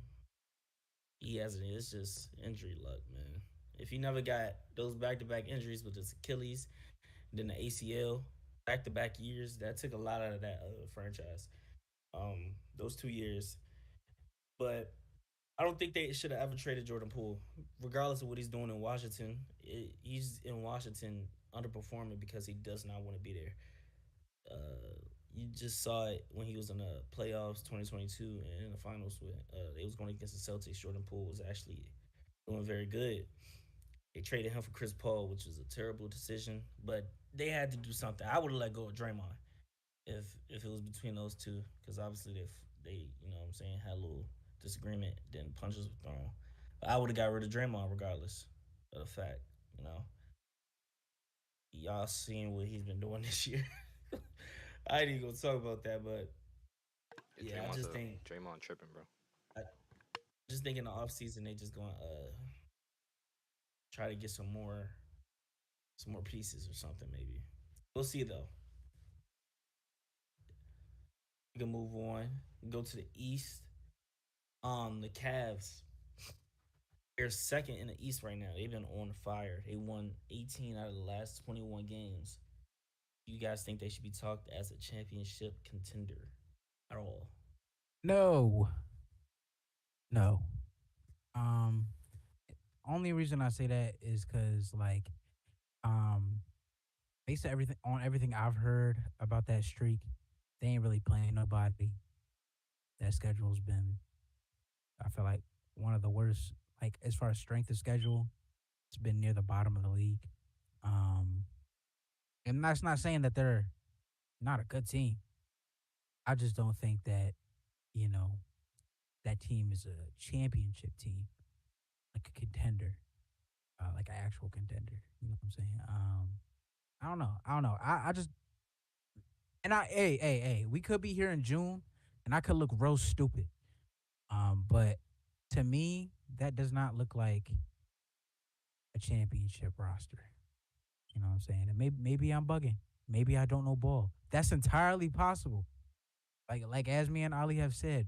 he hasn't. It's just injury luck, man. If he never got those back-to-back injuries with his Achilles, then the ACL, back-to-back years, that took a lot out of that franchise. Those 2 years, but I don't think they should have ever traded Jordan Poole, regardless of what he's doing in Washington. He's in Washington underperforming because he does not want to be there. You just saw it when he was in the playoffs 2022 and in the finals with they was going against the Celtics. Jordan Poole was actually doing very good. They traded him for Chris Paul, which was a terrible decision, but they had to do something. I would have let go of Draymond if it was between those two, because obviously they you know what I'm saying had a little disagreement, then punches were thrown. But I would have got rid of Draymond regardless of the fact, you know. Y'all seen what he's been doing this year. I ain't even gonna talk about that, but Yeah, yeah, I just think Draymond tripping, bro. I just think in the offseason they just gonna try to get some more pieces or something maybe. We'll see though. We can move on. Go to the East. The Cavs. They're second in the East right now. They've been on fire. They won 18 out of the last 21 games. You guys think they should be talked as a championship contender at all? No, no. Um, only reason I say that is because um, based on everything I've heard about that streak, they ain't really playing nobody. That schedule's been, I feel like, one of the worst. Like as far as strength of schedule, it's been near the bottom of the league. Um, and that's not saying that they're not a good team. I just don't think that you know that team is a championship team, like a contender, like an actual contender. You know what I'm saying? I don't know. I don't know. I just hey, we could be here in June, and I could look real stupid. But to me, that does not look like a championship roster. You know what I'm saying? And maybe I'm bugging. Maybe I don't know ball. That's entirely possible. Like as me and Ali have said,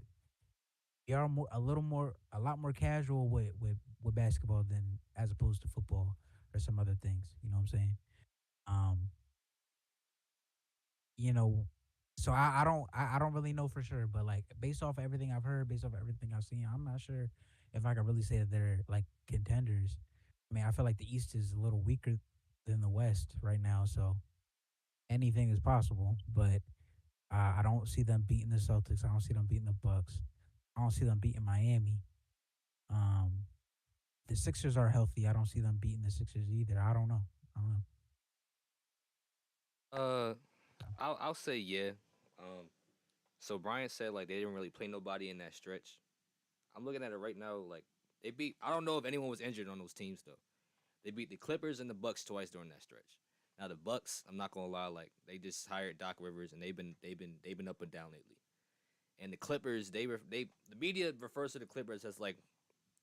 we are a lot more casual with basketball than as opposed to football or some other things. You know what I'm saying? Um, you know, so I don't really know for sure, but like based off everything I've heard, based off everything I've seen, I'm not sure if I can really say that they're like contenders. I mean, I feel like the East is a little weaker than the West right now, so anything is possible. But I don't see them beating the Celtics. I don't see them beating the Bucks. I don't see them beating Miami. Um, the Sixers are healthy. I don't see them beating the Sixers either. I don't know. I don't know. Uh, I'll say yeah. Um, so Brian said like they didn't really play nobody in that stretch. I'm looking at it right now. Like they beat. I don't know if anyone was injured on those teams though. They beat the Clippers and the Bucks twice during that stretch. Now the Bucks, I'm not gonna lie, like they just hired Doc Rivers and they've been up and down lately. And the Clippers, the media refers to the Clippers as like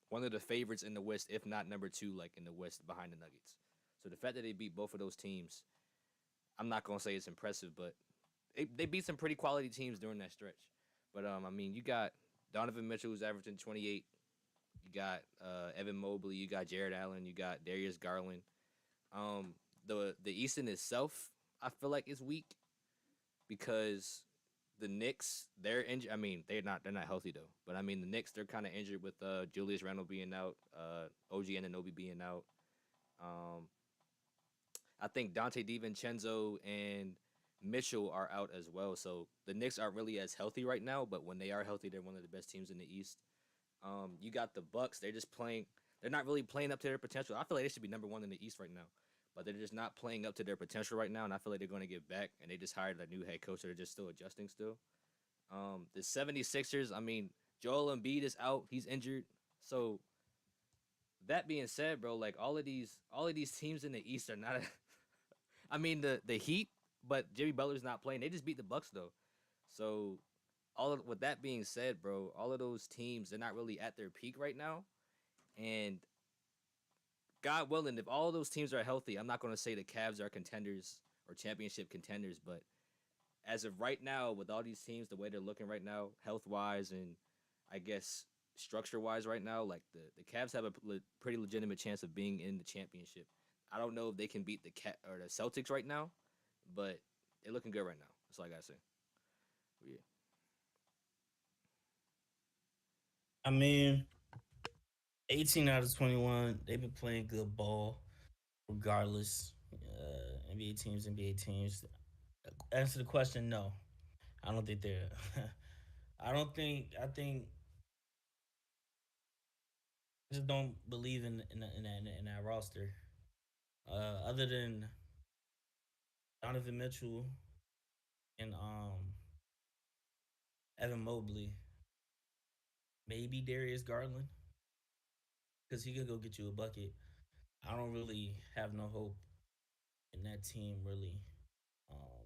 one of the favorites in the West, if not number two, like in the West behind the Nuggets. So the fact that they beat both of those teams, I'm not gonna say it's impressive, but they beat some pretty quality teams during that stretch. But I mean, you got Donovan Mitchell who's averaging 28. You got Evan Mobley. You got Jared Allen. You got Darius Garland. Um, the Eastern itself, I feel like is weak because the Knicks they're injured. I mean, they're not healthy though. But I mean, the Knicks they're kind of injured with Julius Randle being out, OG Anunoby being out. Um, I think Dante DiVincenzo and Mitchell are out as well. So the Knicks aren't really as healthy right now, but when they are healthy, they're one of the best teams in the East. You got the Bucks. They're just playing. They're not really playing up to their potential. I feel like they should be number one in the East right now, but they're just not playing up to their potential right now. And I feel like they're going to get back. And they just hired a new head coach. So they're just still adjusting still. The 76ers, I mean, Joel Embiid is out. He's injured. So that being said, bro, like all of these teams in the East are not. I mean the Heat, but Jimmy Butler's not playing. They just beat the Bucks though. So with that being said, bro, all of those teams they're not really at their peak right now. And God willing, if all of those teams are healthy, I'm not going to say the Cavs are contenders or championship contenders, but as of right now, with all these teams, the way they're looking right now, health wise and I guess structure wise, right now, like the Cavs have a pretty legitimate chance of being in the championship. I don't know if they can beat the Celtics right now, but they're looking good right now. That's all I gotta say. But yeah, I mean, 18 out of 21, they've been playing good ball regardless. NBA teams, NBA teams. Answer the question, no. I don't think they're. I think I just don't believe in that roster. Other than Donovan Mitchell and Evan Mobley, maybe Darius Garland, because he could go get you a bucket. I don't really have no hope in that team really um,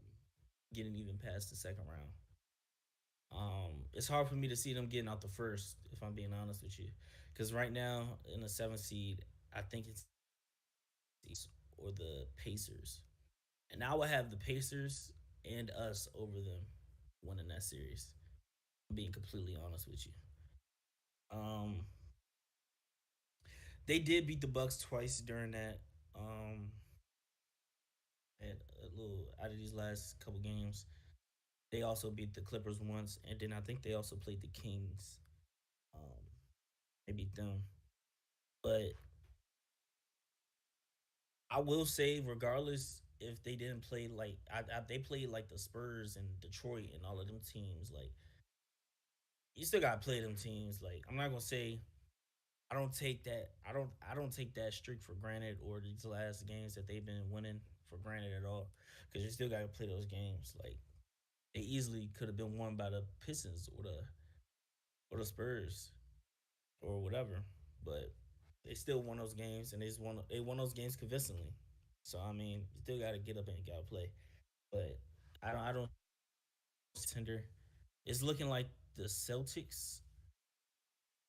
getting even past the second round. It's hard for me to see them getting out the first, if I'm being honest with you, because right now in the seventh seed, I think it's or the Pacers, and I would have the Pacers and us over them winning that series. I'm being completely honest with you. Um, they did beat the Bucks twice during that. And a little out of these last couple games, they also beat the Clippers once, and then I think they also played the Kings. Um, they beat them, but I will say, regardless if they didn't play like they played like the Spurs and Detroit and all of them teams, like you still gotta play them teams. Like I'm not gonna say I don't take that I don't take that streak for granted or these last games that they've been winning for granted at all because you still gotta play those games. Like they easily could have been won by the Pistons or the Spurs or whatever, but they still won those games and they won those games convincingly. So I mean, you still got to get up and you got to play. But I don't tender. It's looking like the Celtics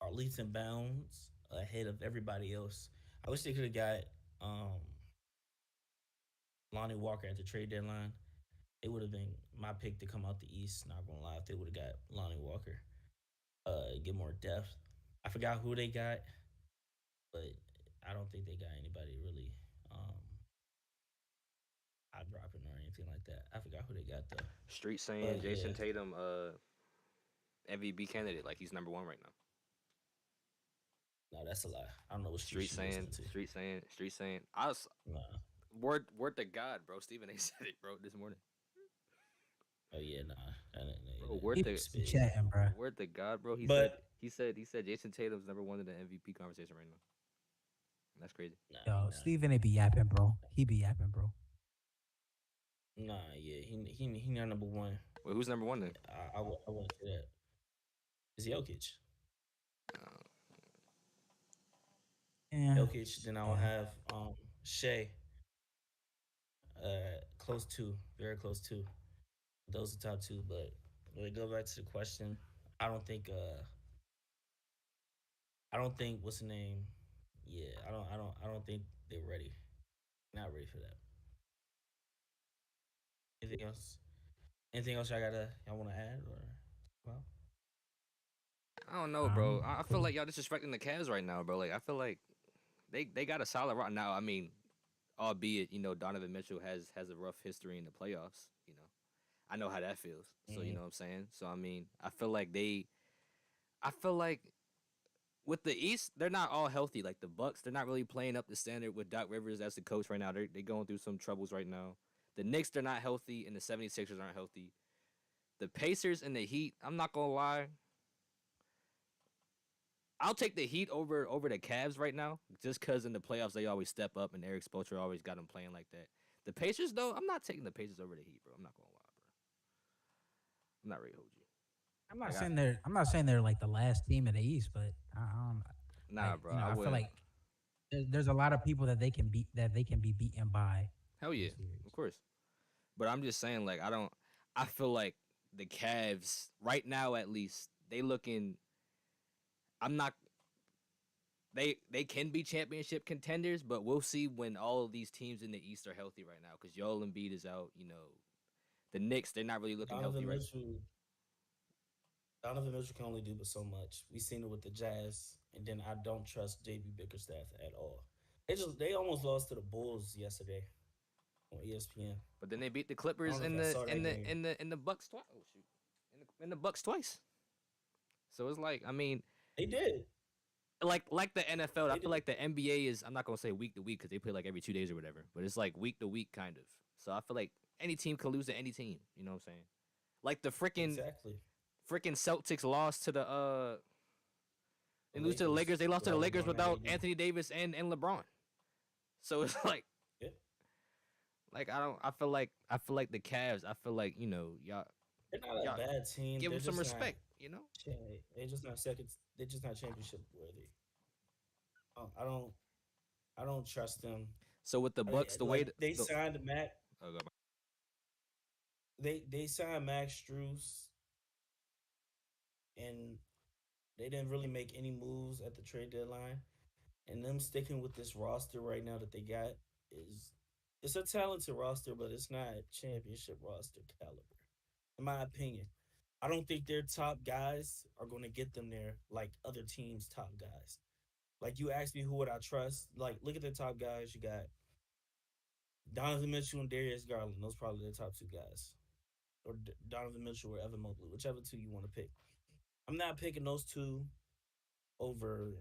are leaps and bounds ahead of everybody else. I wish they could have got um, Lonnie Walker at the trade deadline. It would have been my pick to come out the East. Not gonna lie, if they would have got Lonnie Walker, get more depth. I forgot who they got, but I don't think they got anybody really um, eye dropping or anything like that. I forgot who they got though. street saying But yeah, Jason Tatum, MVP candidate, like he's number one right now. no, that's a lie. I don't know what streets you listening to. Street saying. I was Nah. word to God, bro. Stephen A. said it, bro, this morning. Oh yeah, nah. Bro, He word to must be chatting, bro. word to God, bro. But He said Jason Tatum's number one in the MVP conversation right now. That's crazy. nah, Yo, nah, Steven, it be yapping, bro. He be yapping, bro. nah. Yeah, he not number one. Wait, who's number one then? I wouldn't say that. It's Jokic. Uh, Yeah. Jokic. Then I will have Shea. Close two, very close two. Those are top two. But when we go back to the question, I don't think. I don't think what's the name. Yeah, I don't think they're ready. Not ready for that. Anything else? Anything else y'all want to add or well? I don't know, bro. I feel Cool. like y'all disrespecting the Cavs right now, bro. Like I feel like they got a solid route now. I mean, albeit Donovan Mitchell has a rough history in the playoffs. I know how that feels. So you Mm-hmm. know what I'm saying. So I mean, I feel like with the East, they're not all healthy. Like the Bucks, they're not really playing up the standard with Doc Rivers as the coach right now. They're going through some troubles right now. The Knicks, they're not healthy, and the 76ers aren't healthy. The Pacers and the Heat, I'm not gonna lie. I'll take the Heat over the Cavs right now, just because in the playoffs they always step up and Eric Spoelstra always got them playing like that. The Pacers though, I'm not taking the Pacers over the Heat, bro. I'm not gonna lie, bro. I'm not ready to hold you. I'm not Like I, saying they're. I'm not saying they're like the last team in the East, but I don't. nah, bro. I I feel wouldn't. like there's a lot of people that they can beat that they can be beaten by Hell in yeah, the series. of course. But I'm just saying, like I don't. I feel like the Cavs right now, at least, they looking. I'm not. They can be championship contenders, but we'll see when all of these teams in the East are healthy right now. Because Joel Embiid is out. The Knicks, they're not really looking healthy Donovan right. Mitchell. Donovan Mitchell can only do but so much. We seen it with the Jazz, and then I don't trust JB Bickerstaff at all. They almost lost to the Bulls yesterday on ESPN. But then they beat the I don't Clippers know if in y'all the saw in that the game. in the in the Bucks twice. Oh shoot, in the Bucks twice. So it's like, I mean, They did. like the NFL, I They feel did. like the NBA is. I'm not gonna say week to week because they play like every 2 days or whatever, but it's like week to week kind of. So I feel like any team can lose to any team. You know what I'm saying? Like the Exactly. freaking Celtics lost to the The they lose to the Lakers. Lakers They lost to the without Lakers LeBron and without AD. Anthony Davis and LeBron. So it's Yeah. like I feel like the Cavs. I feel like, y'all They're not a y'all bad team. give They're them some just not. respect. They're just not second. They're just not championship worthy. I don't. I don't trust them. So with the Bucks, the way Like they the signed Mac. oh, go They signed Max Struess, and they didn't really make any moves at the trade deadline. And them sticking with this roster right now that they got is it's a talented roster, but it's not championship roster caliber, in my opinion. I don't think their top guys are going to get them there like other teams' top guys. Like you asked me, who would I trust? Like, look at the top guys. You got Donovan Mitchell and Darius Garland. Those probably the top two guys, or Donovan Mitchell or Evan Mobley, whichever two you want to pick. I'm not picking those two over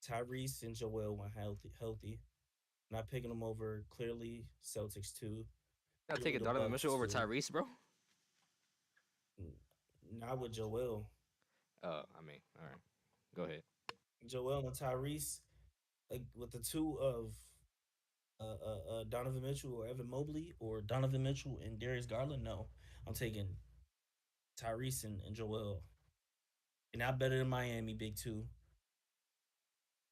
Tyrese and Joel when healthy. Not picking them over clearly Celtics two, not clearly taking the Donovan Mitchell Bucks over two. Tyrese, bro. Not with Joel. I mean, all right, go ahead. Joel and Tyrese, like with the two of Donovan Mitchell or Evan Mobley, or Donovan Mitchell and Darius Garland. No, I'm taking Tyrese and Joel. They're not better than Miami, big two.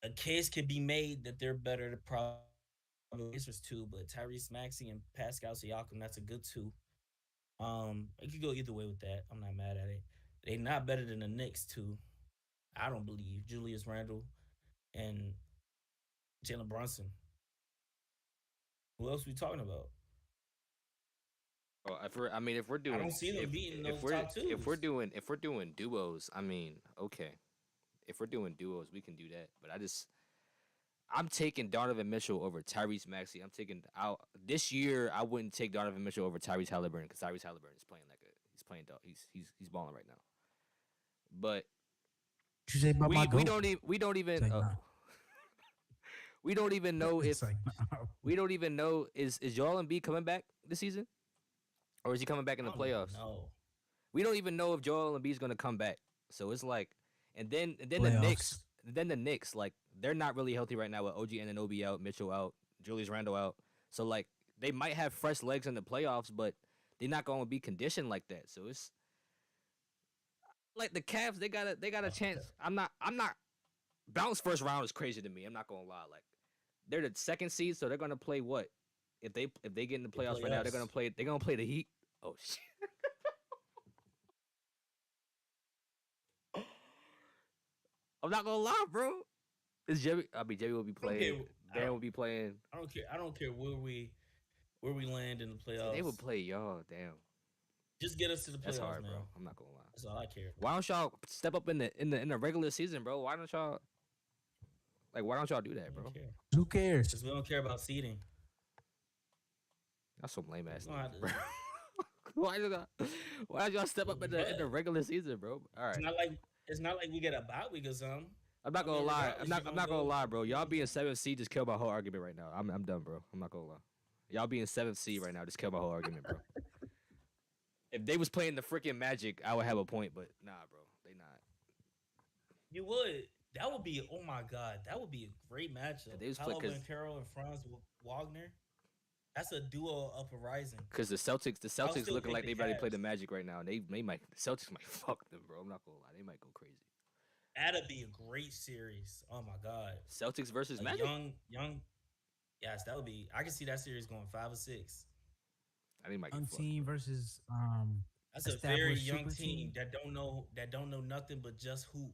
A case could be made that they're better than probably Pacers two, but Tyrese Maxey and Pascal Siakam, that's a good two. It could go either way with that. I'm not mad at it. They're not better than the Knicks two. I don't believe Julius Randle and Jalen Brunson. Who else we talking about? Well, I mean, if we're I doing, don't see them beating those top if we're twos. doing duos, I mean, okay. If we're doing duos, we can do that. But I'm taking Donovan Mitchell over Tyrese Maxey. I'm taking out this year. I wouldn't take Donovan Mitchell over Tyrese Halliburton because Tyrese Halliburton is playing he's playing dog. He's balling right now. But What you say about my we goat? we don't It's even like, nah. we don't even know if It's like, nah. we don't even know is Joel Embiid coming back this season, or is he coming back in the playoffs? No. We don't even know if Joel Embiid is gonna come back. So it's like, and then Playoffs. the Knicks, like they're not really healthy right now with OG Anunoby out, Mitchell out, Julius Randle out. So like they might have fresh legs in the playoffs, but they're not gonna be conditioned like that. So it's like the Cavs, they got a chance. I'm not bounce first round is crazy to me. I'm not gonna lie. Like they're the second seed, so they're gonna play what? If they get in the The playoffs right now, they're gonna play the Heat. Oh shit. I'm not gonna lie, bro. It's Jerry. I mean, Jerry will be I don't care. playing. I Dan don't, will be playing. I don't care. I don't care where we land in the See, they playoffs. would play y'all. Damn, Just get us to the that's playoffs, hard, man. bro. I'm not gonna lie. That's all I care Why about. don't y'all step up in the regular season, bro? Why don't y'all do I that, don't bro? care. Who cares? Because we don't care about seeding. That's some lame ass We don't have niggas, to- bro. Why don't y'all step up in the regular season, bro? All right. It's not like we get a bye week or something. I'm not I gonna mean, lie. regardless, I'm you not. I'm gonna not gonna go- lie, bro. you Y'all gonna being go- seventh seed just killed my whole argument right now. I'm done, bro. I'm not gonna lie. Y'all being seventh seed right now just killed my whole argument, bro. If they was playing the freaking Magic, I would have a point, but nah, bro. They not. You would. That would be. Oh my god, that would be a great matchup. they was Paolo play- 'cause- Banchero and Franz Wagner. That's a duo up horizon. Cause the Celtics I'll looking still like pick they the about to play the Cavs. Magic right now. And they might the Celtics might fuck them, bro. I'm not gonna lie. They might go crazy. That'd be a great series. Oh my god. Celtics versus A Magic. young. Yes, that would be. I can see that series going 5 or 6. I think might get Young fucked, team bro. versus That's a very established young super team team. that don't know nothing but just hoop.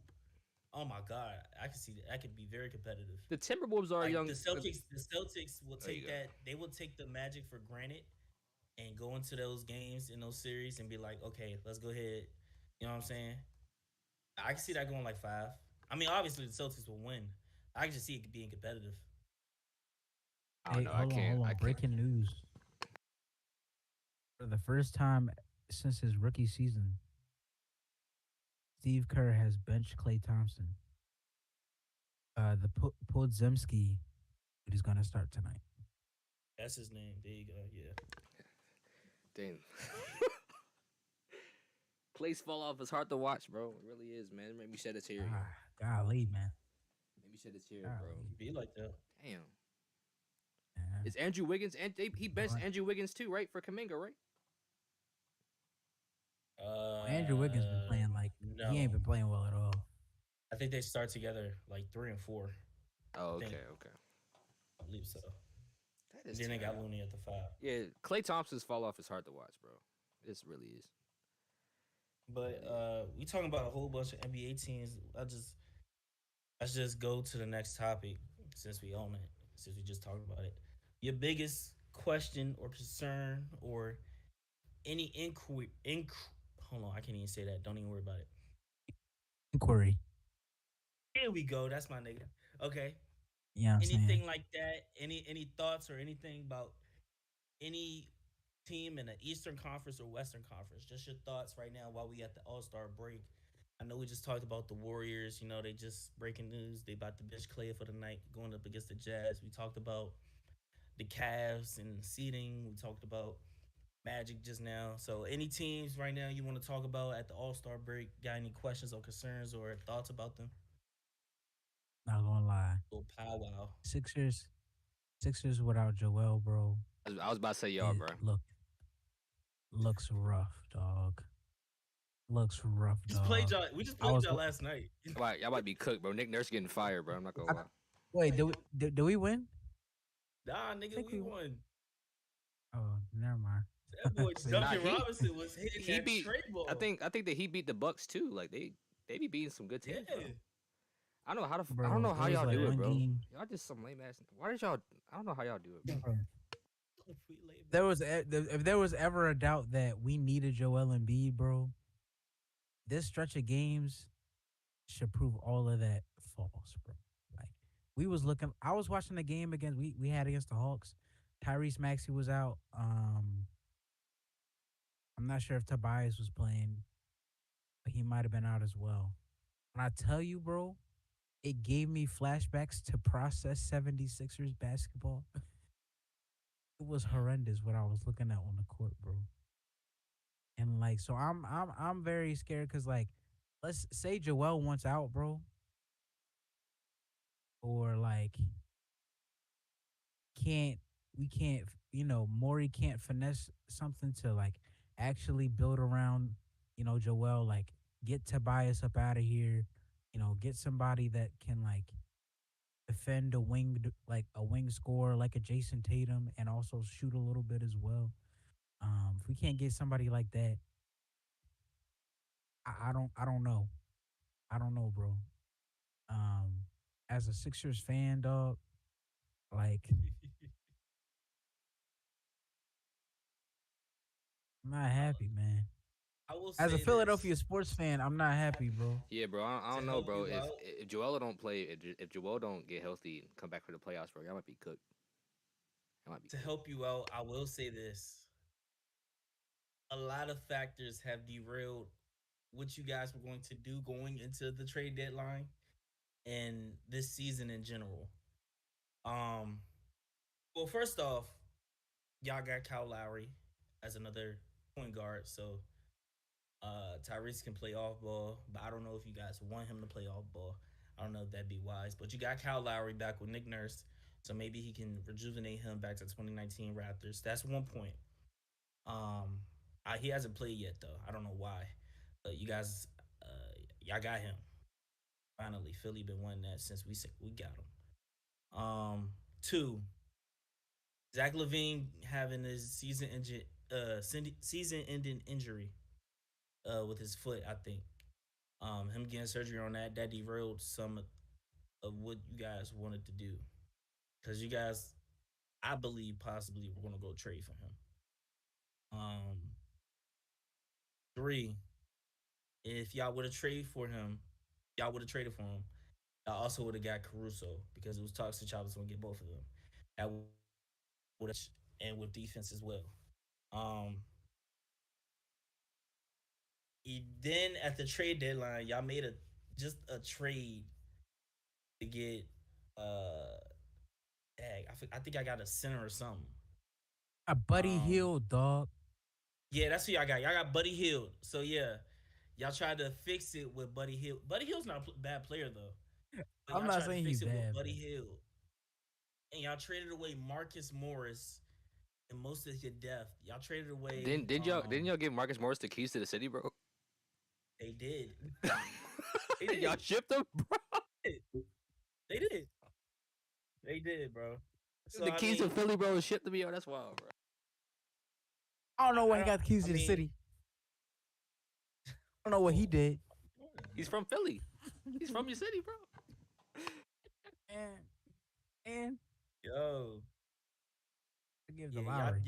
Oh my god, I can see that. That could be very competitive. The Timberwolves are Like young. the Celtics will There you take go. that. They will take the Magic for granted, and go into those games in those series and be like, okay, let's go ahead. You know what I'm saying? I can see that going like five. I mean, obviously the Celtics will win. I can just see it being competitive. I don't Hey, know. I hold on, can't. hold I on. can't. Breaking news. For the first time since his rookie season, Steve Kerr has benched Klay Thompson. The Podzemski is going to start tonight. That's his name. There you go. Yeah. Damn. Place fall off. It's hard to watch, bro. It really is, man. It made me shed a tear, yo. Golly, man. Made me shed a tear, bro. Golly, Be like that. Damn. man. It's Andrew Wiggins, and he benched But Andrew Wiggins too, right? For Kaminga, right? Andrew Wiggins been playing like he ain't No. been playing well at all. I think they start together like 3 and 4. Oh, I think. okay, okay. I believe so. That And is then they got terrible. Looney at the 5. Yeah, Clay Thompson's fall off is hard to watch, bro. This really is. But we talking about a whole bunch of NBA teams. Let's just go to the next topic since we own it. Since we just talked about it. Your biggest question or concern or any hold on, I can't even say that. Don't even worry about it. Inquiry. Here we go. That's my nigga. Okay. You know what I'm Anything saying? like that? Any thoughts or anything about any team in the Eastern Conference or Western Conference? Just your thoughts right now while we at the All Star break. I know we just talked about the Warriors. You know, they just breaking news. They about to bench Clay for the night, going up against the Jazz. We talked about the Cavs and seeding. We talked about Magic just now. So, any teams right now you want to talk about at the All Star break? Got any questions or concerns or thoughts about them? Not gonna lie. Little powwow. Sixers, Sixers without Joel, bro. I was about to say y'all, It bro. looks rough, dog. Looks rough, Just played dog. y'all. We just I played was y'all last night. Y'all might be cooked, bro. Nick Nurse getting fired, bro. I'm not gonna I, lie. wait. Do we win? Nah, I nigga, think we we. won. Oh, never mind. That boy See, Nah, Duncan Robinson was hitting he that beat. tray ball. I think that he beat the Bucks too. Like they be beating some good Yeah. teams, bro. I don't bro, know it how was y'all like do it, one bro. game. Y'all just some lame ass. Why did y'all? I don't know how y'all do it, bro. Bro, We lay There back. was if there was ever a doubt that we needed Joel Embiid, bro, this stretch of games should prove all of that false, bro. Like we was looking, I was watching the game against we had against the Hawks. Tyrese Maxey was out. I'm not sure if Tobias was playing, but he might have been out as well. When I tell you, bro, it gave me flashbacks to process 76ers basketball. It was horrendous what I was looking at on the court, bro. And like, so I'm very scared because like, let's say Joel wants out, bro, or like can't we can't Maury can't finesse something to like actually build around Joel, like get Tobias up out of here, get somebody that can like defend a like a wing scorer like a Jason Tatum and also shoot a little bit as well. If we can't get somebody like that, I don't know, bro. Um, as a Sixers fan, dog, like I'm not I, happy, man. I will As a say Philadelphia this sports fan, I'm not happy, bro. Yeah, bro. I to don't know, help bro. you out. If Joel don't play, if Joel don't get healthy and come back for the playoffs, bro, y'all might be cooked. Y'all might be To cooked. help you out, I will say this. A lot of factors have derailed what you guys were going to do going into the trade deadline and this season in general. Um, well, first off, y'all got Kyle Lowry as another point guard, so Tyrese can play off ball, but I don't know if you guys want him to play off ball. I don't know if that'd be wise. But you got Kyle Lowry back with Nick Nurse, so maybe he can rejuvenate him back to 2019 Raptors. That's one point. Um, he hasn't played yet though. I don't know why. But you guys, y'all got him. Finally, Philly been wanting that since we got him. Two, Zach Levine having his season-ending injury with his foot. I think him getting surgery on that derailed some of what you guys wanted to do because you guys, I believe, possibly were going to go trade for him. Um, three, if y'all would have traded for him, y'all would have traded for him. Y'all also would have got Caruso because it was talks that y'all was gonna get both of them. That would and with defense as well. Um, then at the trade deadline, y'all made a just a trade to get I think I got a center or something. A Buddy Um, Hield, dog. yeah, that's who y'all got. Y'all got Buddy Hield. So yeah, y'all tried to fix it with Buddy Hield. Buddy Hield's not a bad player though, but I'm y'all not tried to saying he fix it with bad, Buddy but Hield, and y'all traded away Marcus Morris and most of your depth. Y'all traded away. Didn't y'all give Marcus Morris the keys to the city, bro? They did. They Y'all did. shipped him, bro. They did. They did, bro. So The I keys to mean, Philly, bro, was shipped to me. Oh, that's wild, bro. I don't know when I he don't. got the keys I to the mean, city. I don't know what he did. He's from Philly. He's from your city, bro. And yo, to give the yeah, Lowry.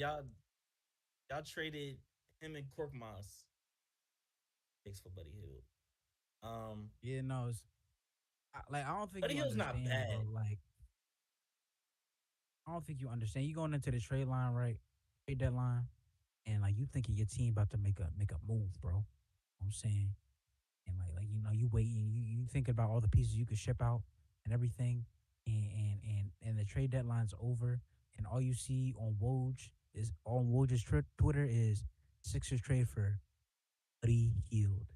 y'all traded him and Korkmaz picks for Buddy Hield. Yeah, no, like I don't think Buddy you Hield's not understand, bro. bad. Like I don't think you understand. You going into the trade line, right? Trade deadline, and like you thinking your team about to make a move, bro. You know what I'm saying, and you waiting, you thinking about all the pieces you could ship out and everything, and the trade deadline's over, and all you see on Woj's Twitter is Sixers trade for Buddy Hield.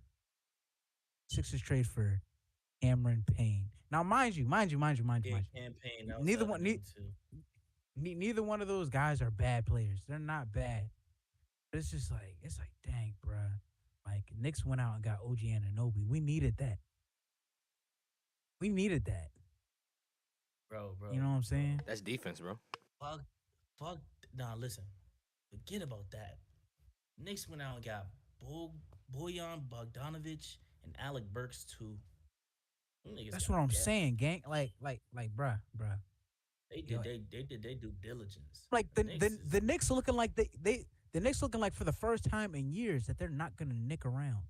Sixers trade for Cameron Payne. Now, Yeah, campaign. That was the neither other one, name too. neither one of those guys are bad players. They're not bad. But it's like, dang, bruh. Like Knicks went out and got OG Anunoby. We needed that. We needed that. You know what I'm saying? That's defense, bro. Fuck, fuck. Nah, listen. Forget about that. Knicks went out and got Boyan Bogdanovic and Alec Burks too. Them niggas That's got what I'm depth. saying, gang. Like, bruh. They You know, did they due diligence. like The Knicks the is Knicks looking like the Knicks looking like for the first time in years that they're not gonna nick around.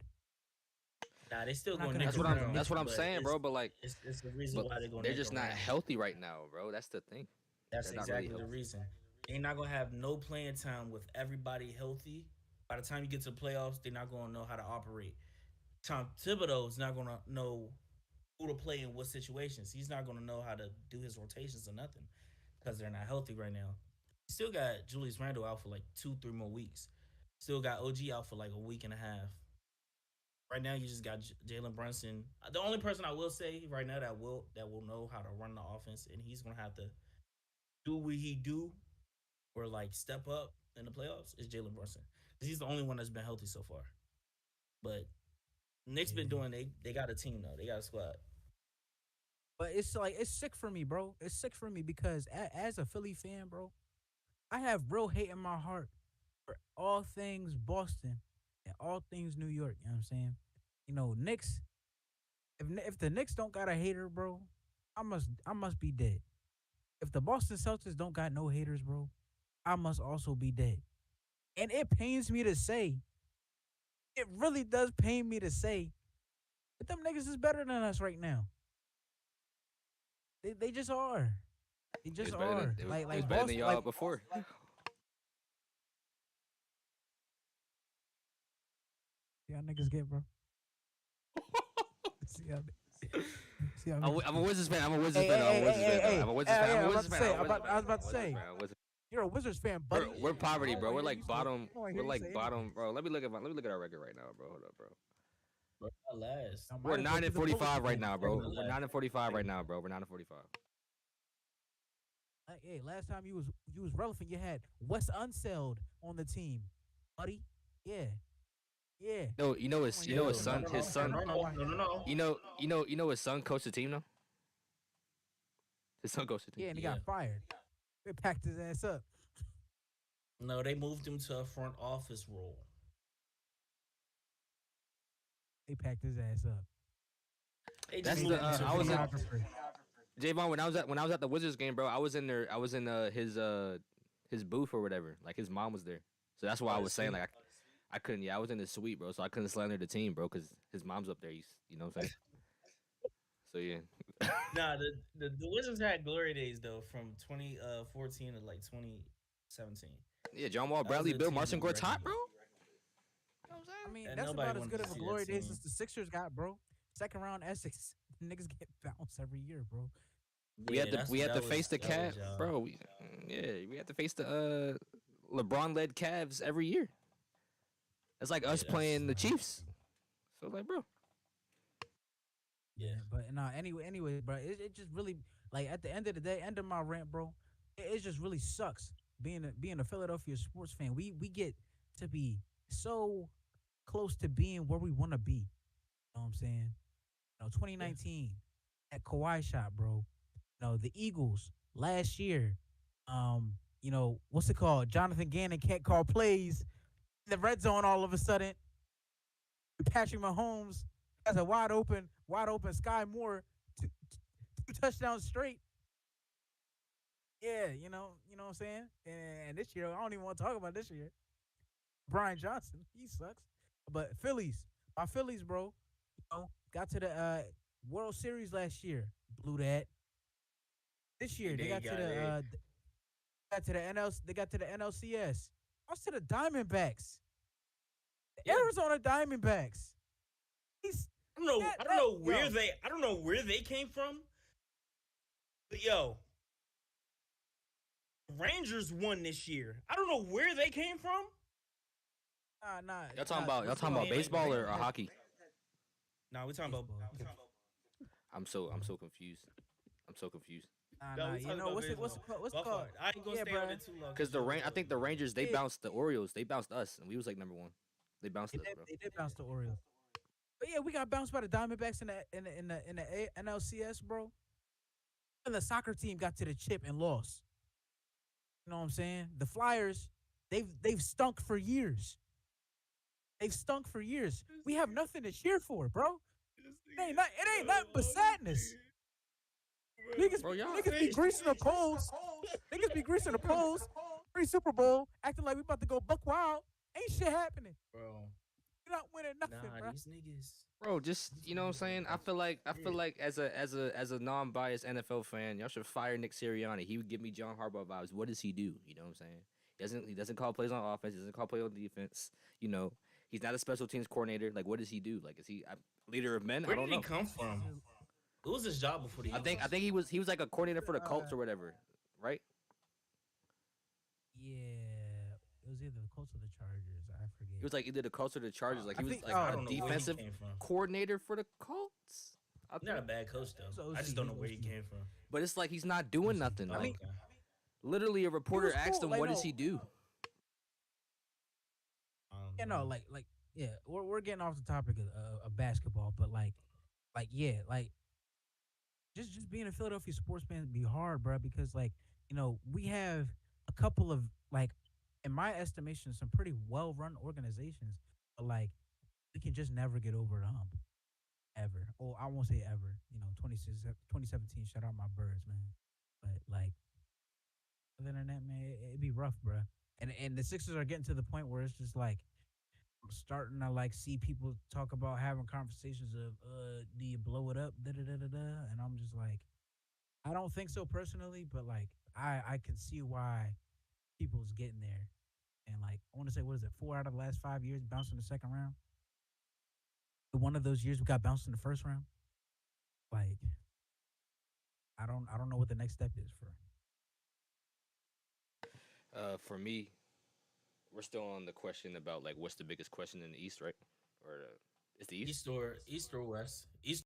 nah, they still They're not gonna gonna nick That's do what what I'm. the around, That's Knicks what do. I'm but saying, bro. But like, it's the reason but why they're gonna they're nick just not around. healthy right now, bro. That's the thing. That's They're not really exactly the healthy. reason. They're not gonna have no playing time with everybody healthy. By the time you get to the playoffs, they're not gonna know how to operate. Tom Thibodeau is not gonna know who to play in what situations. He's not gonna know how to do his rotations or nothing because they're not healthy right now. Still got Julius Randle out for like 2-3 more weeks. Still got OG out for like a week and a half. Right now, you just got Jalen Brunson. The only person I will say right now that will know how to run the offense, and he's gonna have to do what he do or like step up in the playoffs is Jalen Brunson. Because he's the only one that's been healthy so far. But Knicks been Yeah. doing they got a team though. They got a squad. But it's like it's sick for me, bro. It's sick for me because as a Philly fan, bro, I have real hate in my heart for all things Boston and all things New York. You know what I'm saying? Knicks. If the Knicks don't got a hater, bro, I must be dead. If the Boston Celtics don't got no haters, bro, I must also be dead. And it pains me to say, it really does pain me to say, but them niggas is better than us right now. They just are. They It just was better than are. it was, Like it was like better than Boston, y'all before. y'all niggas get, bro. See y'all, see y'all I'm niggas a get. Wizards fan. I'm a Wizards Hey, fan. hey, I'm a hey, Wizards hey, fan. hey, I'm a hey, Wizards fan. hey, I'm a I'm about Wizards to fan. say, I'm a Wizards fan. I was about to I'm a say, Wizards fan. you're a Wizards fan, buddy. We're poverty, I bro. don't We're wanna hear you like say. bottom. I don't wanna We're hear you like say bottom, anything. bro. Let me look at our record right now, bro. Hold up, bro. Bro, last. I We're might as well nine do and the Bulls 45 right again. now, Second bro. to We're last. 9 and 45 right Second. now, bro. We're 9 and 45. Like, hey, last time you was relevant, you had Wes Unseld on the team, buddy. Yeah, yeah. No, you know I don't his wanna you hear know you his talking son about his that. son No. his son coached the team though. His son coached the team. Yeah, and he Yeah. got fired. They packed his ass up. No, they moved him to a front office role. They packed his ass up. They just That's Made the moved that him nigga to I a was front in office. videographer. Javon when I was at the Wizards game, bro. I was in there. I was in his booth or whatever. Like his mom was there, So that's why I Oh, the was saying suite. like I couldn't. Yeah, I was in the suite, bro. So I couldn't slander the team, bro, because his mom's up there. You know what I'm saying? So yeah, Nah, the Wizards had glory days though from 2014 to like 2017. yeah. John Wall, That was a Bradley, good Bill, team to Marcin be reckoned Gortat, with. bro. You know what I'm I saying? mean, And that's nobody about as wanted good to of a see that glory days team. as the Sixers got, bro. Second round Essex. Niggas get bounced every year, bro. Yeah, We had to that face was the that was Cavs, y'all. bro. We had to face the LeBron led Cavs every year. It's like us Yeah, that's playing the Chiefs. So like, bro, yeah. Yeah, but no. Anyway, bro. It just really like at the end of the day, end of my rant, bro. It just really sucks being a Philadelphia sports fan. We get to be so close to being where we want to be. You know what I'm saying? 2019 at Kawhi shot, bro. The Eagles last year. What's it called? Jonathan Gannon can't call plays in the red zone all of a sudden. Patrick Mahomes has a wide open Sky Moore, two touchdowns straight. Yeah, you know what I'm saying? And this year, I don't even want to talk about this year. Brian Johnson, he sucks. But my Phillies, bro, got to the World Series last year, blew that. This year, They got it. they got to the NLCS. Lost to the Diamondbacks, the Yeah. Arizona Diamondbacks. He's I don't know yo, where they came from. But yo, Rangers won this year. I don't know where they came from. y'all What's it talking called? about baseball or Rangers, hockey? Nah, we talking about. baseball. I'm so confused. I'm so confused. No, we You talking know about what's it? baseball. What's it My called? fault. I ain't gonna Yeah, stay on bro. it too long. Because I think the Rangers they Yeah, bounced the Orioles. They bounced us, and we was like number one. They bounced us, bro. they did bounce the Orioles. But yeah, we got bounced by the Diamondbacks in the NLCS, bro. And the soccer team got to the chip and lost. You know what I'm saying? The Flyers, they've stunk for years. They've stunk for years. We have nothing to cheer for, bro. It ain't nothing but sadness. Bro, y'all. Niggas be greasing the poles. Niggas be greasing the poles. Pre-Super Bowl, acting like we about to go buck wild. Ain't shit happening. Bro, You're not winning nothing, nah, bro. these niggas. Bro, just you know what I'm saying. I feel like as a non-biased NFL fan, y'all should fire Nick Sirianni. He would give me John Harbaugh vibes. What does he do? You know what I'm saying? He doesn't call plays on offense. He doesn't call plays on defense. You know, he's not a special teams coordinator. Like, what does he do? Like, is he a leader of men? Where I don't did he know. come from? What was his job before the I Eagles? think he was like a coordinator for the Colts or whatever, right? Yeah, it was either the Colts or the Chargers. I forget. He was like either the Colts or the Chargers. Like I he was think- like I a don't know where he defensive came from. coordinator for the Colts. I He's not a think. bad coach though. So I just he don't know was where he OC. came from. But it's like he's not doing nothing. Oh, Like okay. literally, a reporter was asked cool, him, like, "What does no. he do?" Yeah, no, like, yeah, we're getting off the topic of basketball, but yeah, like, just being a Philadelphia sports fan be hard, bro, because we have a couple of in my estimation, some pretty well run organizations, but we can just never get over the hump ever. Or I won't say ever. 2017, shout out my birds, man. But other than that, man, it'd be rough, bro. And the Sixers are getting to the point where it's just I'm starting to see people talk about having conversations of do you blow it up, da da da da da, and I'm just like, I don't think so personally, but I can see why people's getting there, and I want to say, what is it, 4 out of the last 5 years bounced in the second round. One of those years we got bounced in the first round. Like, I don't know what the next step is for. For me, we're still on the question about like what's the biggest question in the East, right? Or it's the East. East or West? East